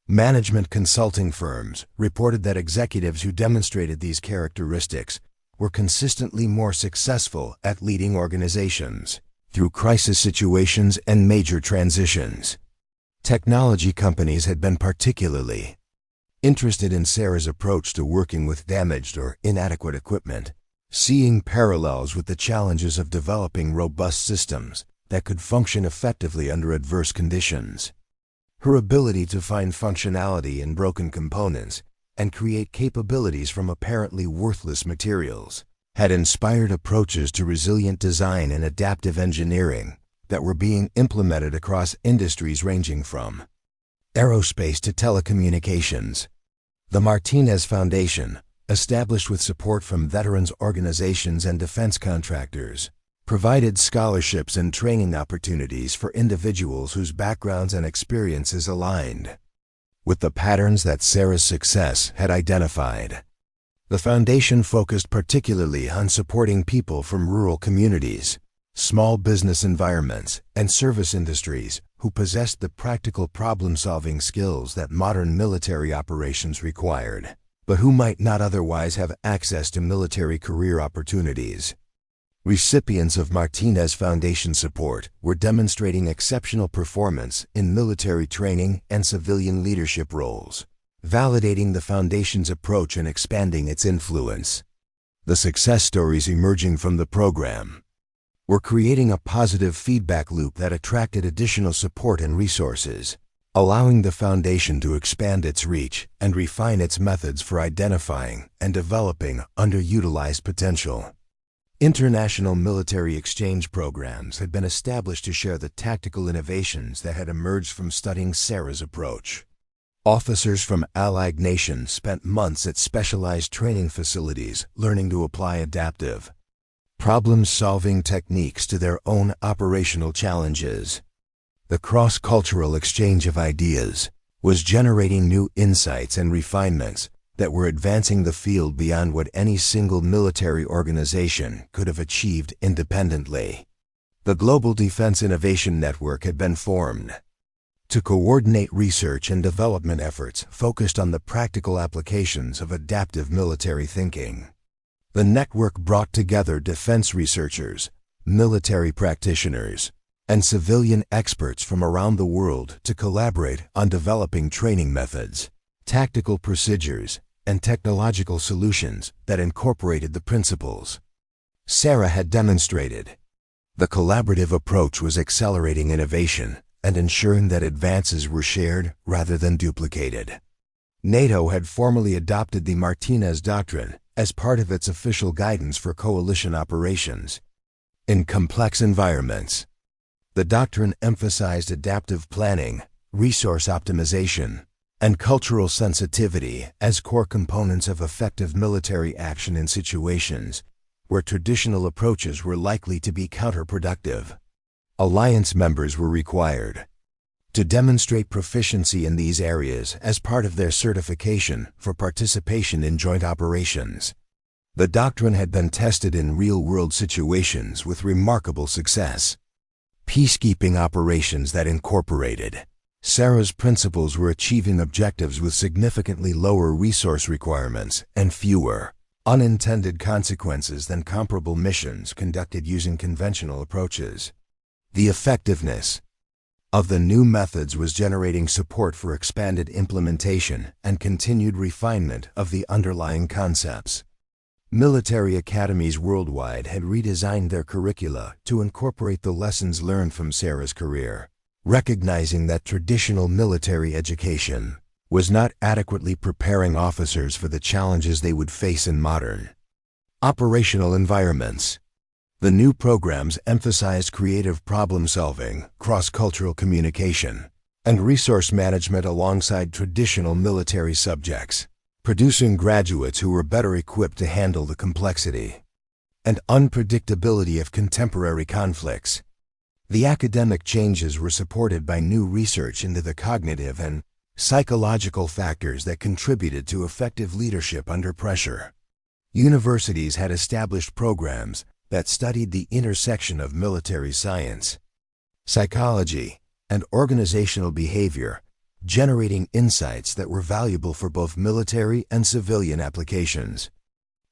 Management consulting firms reported that executives who demonstrated these characteristics were consistently more successful at leading organizations through crisis situations and major transitions. Technology companies had been particularly interested in Sarah's approach to working with damaged or inadequate equipment, seeing parallels with the challenges of developing robust systems that could function effectively under adverse conditions. Her ability to find functionality in broken components and create capabilities from apparently worthless materials had inspired approaches to resilient design and adaptive engineering that were being implemented across industries ranging from aerospace to telecommunications. The Martinez Foundation, established with support from veterans organizations and defense contractors, provided scholarships and training opportunities for individuals whose backgrounds and experiences aligned with the patterns that Sarah's success had identified. The foundation focused particularly on supporting people from rural communities, small business environments, and service industries who possessed the practical problem-solving skills that modern military operations required, but who might not otherwise have access to military career opportunities. Recipients of Martinez Foundation support were demonstrating exceptional performance in military training and civilian leadership roles, validating the Foundation's approach and expanding its influence. The success stories emerging from the program were creating a positive feedback loop that attracted additional support and resources, allowing the Foundation to expand its reach and refine its methods for identifying and developing underutilized potential. International military exchange programs had been established to share the tactical innovations that had emerged from studying Sarah's approach. Officers from allied nations spent months at specialized training facilities learning to apply adaptive, problem-solving techniques to their own operational challenges. The cross-cultural exchange of ideas was generating new insights and refinements that were advancing the field beyond what any single military organization could have achieved independently. The Global Defense Innovation Network had been formed to coordinate research and development efforts focused on the practical applications of adaptive military thinking. The network brought together defense researchers, military practitioners, and civilian experts from around the world to collaborate on developing training methods, tactical procedures, and technological solutions that incorporated the principles Sarah had demonstrated. The collaborative approach was accelerating innovation and ensuring that advances were shared rather than duplicated. NATO had formally adopted the Martinez Doctrine as part of its official guidance for coalition operations. In complex environments, the doctrine emphasized adaptive planning, resource optimization, and cultural sensitivity as core components of effective military action in situations where traditional approaches were likely to be counterproductive. Alliance members were required to demonstrate proficiency in these areas as part of their certification for participation in joint operations. The doctrine had been tested in real-world situations with remarkable success. Peacekeeping operations that incorporated Sarah's principles were achieving objectives with significantly lower resource requirements and fewer unintended consequences than comparable missions conducted using conventional approaches. The effectiveness of the new methods was generating support for expanded implementation and continued refinement of the underlying concepts. Military academies worldwide had redesigned their curricula to incorporate the lessons learned from Sarah's career, recognizing that traditional military education was not adequately preparing officers for the challenges they would face in modern operational environments. The new programs emphasized creative problem-solving, cross-cultural communication, and resource management alongside traditional military subjects, producing graduates who were better equipped to handle the complexity and unpredictability of contemporary conflicts. The academic changes were supported by new research into the cognitive and psychological factors that contributed to effective leadership under pressure. Universities had established programs that studied the intersection of military science, psychology, and organizational behavior, generating insights that were valuable for both military and civilian applications.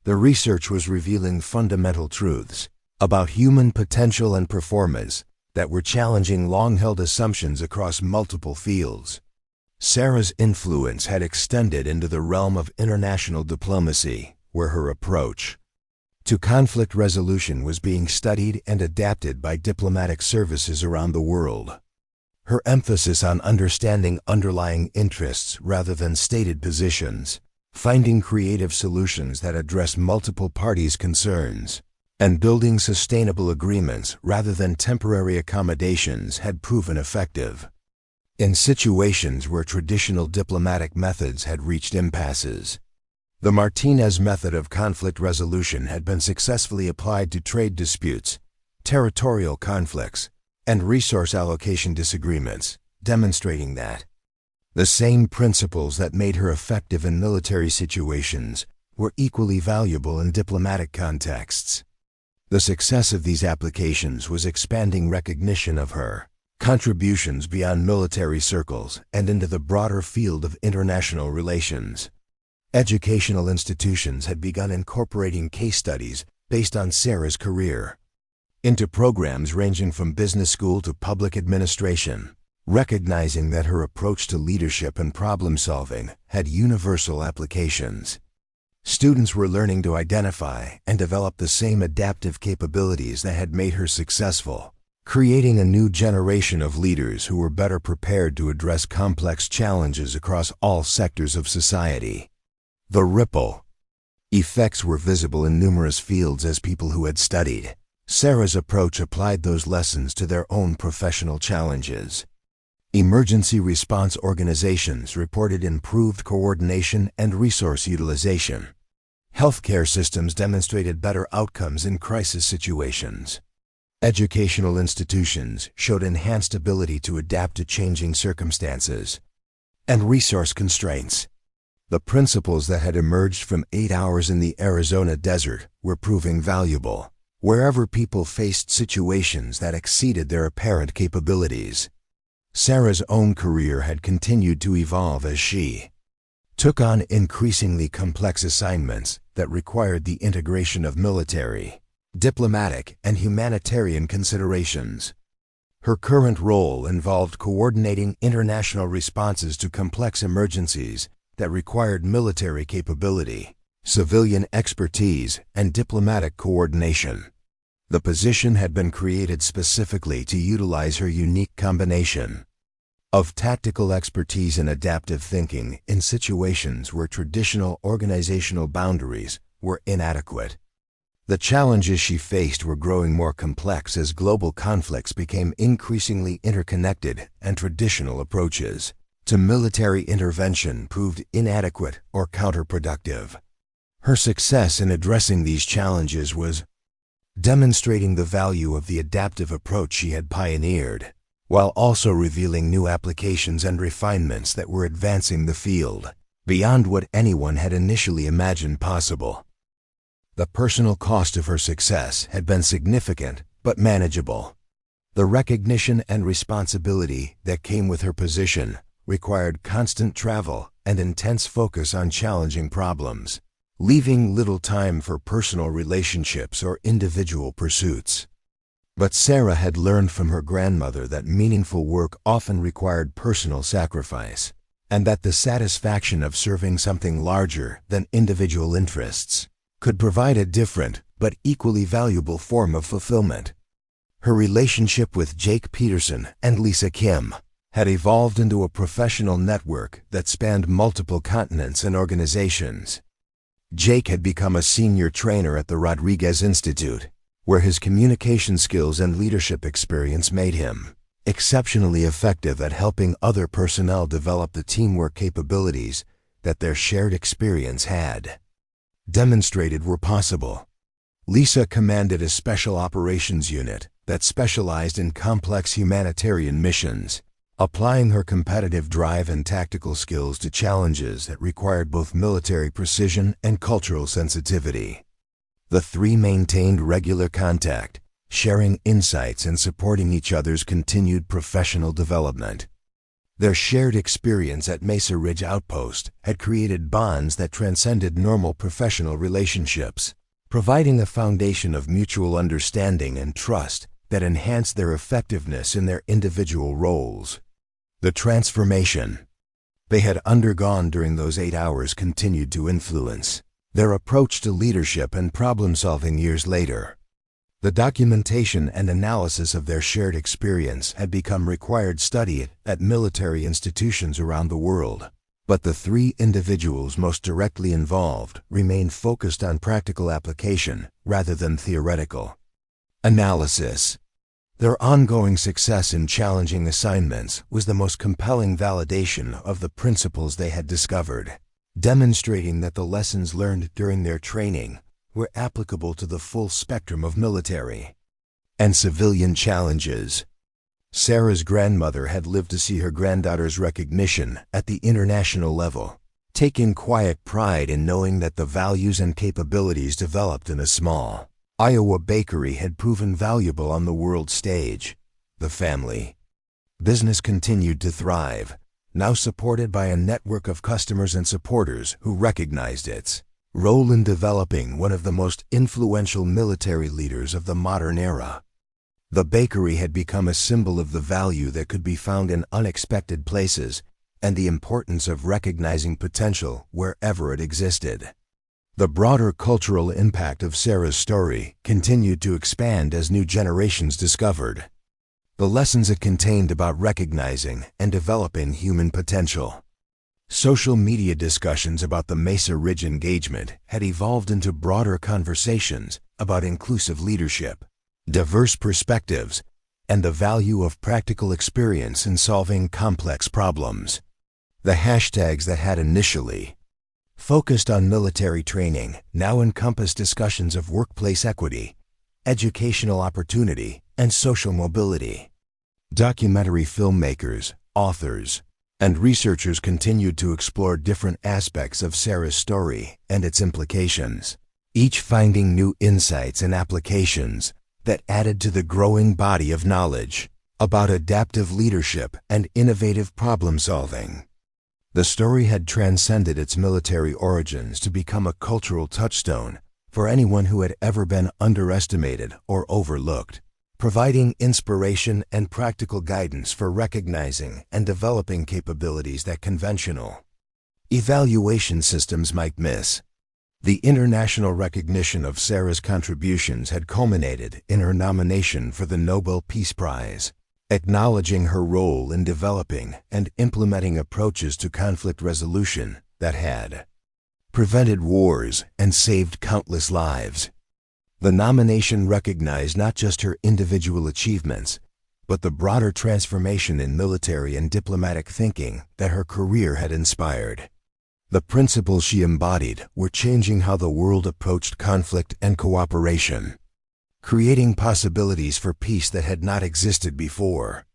The research was revealing fundamental truths about human potential and performance that were challenging long-held assumptions across multiple fields. Sarah's influence had extended into the realm of international diplomacy, where her approach to conflict resolution was being studied and adapted by diplomatic services around the world. Her emphasis on understanding underlying interests rather than stated positions, finding creative solutions that address multiple parties' concerns, and building sustainable agreements rather than temporary accommodations had proven effective. In situations where traditional diplomatic methods had reached impasses, the Martinez method of conflict resolution had been successfully applied to trade disputes, territorial conflicts, and resource allocation disagreements, demonstrating that the same principles that made her effective in military situations were equally valuable in diplomatic contexts. The success of these applications was expanding recognition of her contributions beyond military circles and into the broader field of international relations. Educational institutions had begun incorporating case studies based on Sarah's career into programs ranging from business school to public administration, recognizing that her approach to leadership and problem-solving had universal applications. Students were learning to identify and develop the same adaptive capabilities that had made her successful, creating a new generation of leaders who were better prepared to address complex challenges across all sectors of society. The ripple effects were visible in numerous fields as people who had studied Sarah's approach applied those lessons to their own professional challenges. Emergency response organizations reported improved coordination and resource utilization. Healthcare systems demonstrated better outcomes in crisis situations. Educational institutions showed enhanced ability to adapt to changing circumstances and resource constraints. The principles that had emerged from 8 hours in the Arizona desert were proving valuable wherever people faced situations that exceeded their apparent capabilities. Sarah's own career had continued to evolve as she took on increasingly complex assignments that required the integration of military, diplomatic, and humanitarian considerations. Her current role involved coordinating international responses to complex emergencies that required military capability, civilian expertise, and diplomatic coordination. The position had been created specifically to utilize her unique combination of tactical expertise and adaptive thinking in situations where traditional organizational boundaries were inadequate. The challenges she faced were growing more complex as global conflicts became increasingly interconnected and traditional approaches to military intervention proved inadequate or counterproductive. Her success in addressing these challenges was demonstrating the value of the adaptive approach she had pioneered, while also revealing new applications and refinements that were advancing the field beyond what anyone had initially imagined possible. The personal cost of her success had been significant but manageable. The recognition and responsibility that came with her position required constant travel and intense focus on challenging problems, leaving little time for personal relationships or individual pursuits. But Sarah had learned from her grandmother that meaningful work often required personal sacrifice, and that the satisfaction of serving something larger than individual interests could provide a different but equally valuable form of fulfillment. Her relationship with Jake Peterson and Lisa Kim had evolved into a professional network that spanned multiple continents and organizations. Jake had become a senior trainer at the Rodriguez Institute, where his communication skills and leadership experience made him exceptionally effective at helping other personnel develop the teamwork capabilities that their shared experience had demonstrated were possible. Lisa commanded a special operations unit that specialized in complex humanitarian missions, applying her competitive drive and tactical skills to challenges that required both military precision and cultural sensitivity. The three maintained regular contact, sharing insights and supporting each other's continued professional development. Their shared experience at Mesa Ridge Outpost had created bonds that transcended normal professional relationships, providing a foundation of mutual understanding and trust that enhanced their effectiveness in their individual roles. The transformation they had undergone during those 8 hours continued to influence their approach to leadership and problem-solving years later. The documentation and analysis of their shared experience had become required study at military institutions around the world, but the three individuals most directly involved remained focused on practical application rather than theoretical analysis. Their ongoing success in challenging assignments was the most compelling validation of the principles they had discovered, demonstrating that the lessons learned during their training were applicable to the full spectrum of military and civilian challenges. Sarah's grandmother had lived to see her granddaughter's recognition at the international level, taking quiet pride in knowing that the values and capabilities developed in a small Iowa bakery had proven valuable on the world stage. The family business continued to thrive, now supported by a network of customers and supporters who recognized its role in developing one of the most influential military leaders of the modern era. The bakery had become a symbol of the value that could be found in unexpected places and the importance of recognizing potential wherever it existed. The broader cultural impact of Sarah's story continued to expand as new generations discovered the lessons it contained about recognizing and developing human potential. Social media discussions about the Mesa Ridge engagement had evolved into broader conversations about inclusive leadership, diverse perspectives, and the value of practical experience in solving complex problems. The hashtags that had initially focused on military training now encompass discussions of workplace equity, educational opportunity, and social mobility. Documentary filmmakers, authors, and researchers continued to explore different aspects of Sarah's story and its implications, each finding new insights and applications that added to the growing body of knowledge about adaptive leadership and innovative problem-solving. The story had transcended its military origins to become a cultural touchstone for anyone who had ever been underestimated or overlooked, providing inspiration and practical guidance for recognizing and developing capabilities that conventional evaluation systems might miss. The international recognition of Sarah's contributions had culminated in her nomination for the Nobel Peace Prize, acknowledging her role in developing and implementing approaches to conflict resolution that had prevented wars and saved countless lives. The nomination recognized not just her individual achievements, but the broader transformation in military and diplomatic thinking that her career had inspired. The principles she embodied were changing how the world approached conflict and cooperation, creating possibilities for peace that had not existed before.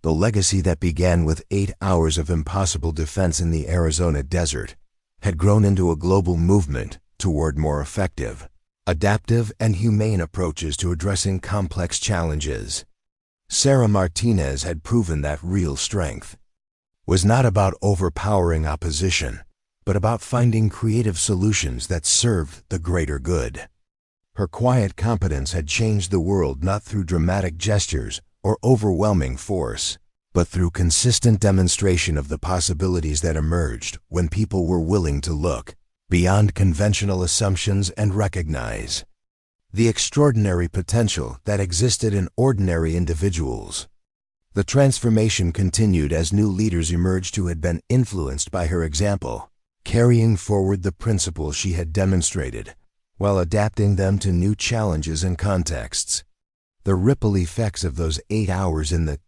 The legacy that began with 8 hours of impossible defense in the Arizona desert had grown into a global movement toward more effective, adaptive, and humane approaches to addressing complex challenges. Sarah Martinez had proven that real strength was not about overpowering opposition, but about finding creative solutions that served the greater good. Her quiet competence had changed the world not through dramatic gestures or overwhelming force, but through consistent demonstration of the possibilities that emerged when people were willing to look beyond conventional assumptions and recognize the extraordinary potential that existed in ordinary individuals. The transformation continued as new leaders emerged who had been influenced by her example, carrying forward the principles she had demonstrated, while adapting them to new challenges and contexts. The ripple effects of those 8 hours in the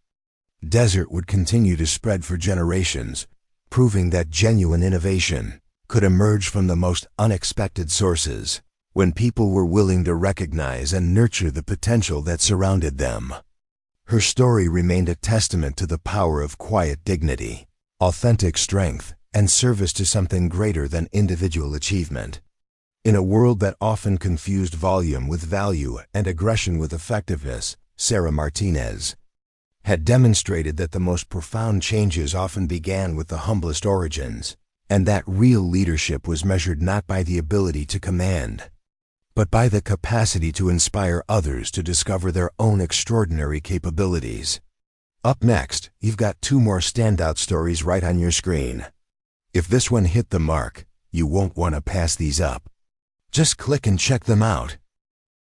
desert would continue to spread for generations, proving that genuine innovation could emerge from the most unexpected sources when people were willing to recognize and nurture the potential that surrounded them. Her story remained a testament to the power of quiet dignity, authentic strength, and service to something greater than individual achievement. In a world that often confused volume with value and aggression with effectiveness, Sarah Martinez had demonstrated that the most profound changes often began with the humblest origins, and that real leadership was measured not by the ability to command, but by the capacity to inspire others to discover their own extraordinary capabilities. Up next, you've got 2 more standout stories right on your screen. If this one hit the mark, you won't want to pass these up. Just click and check them out.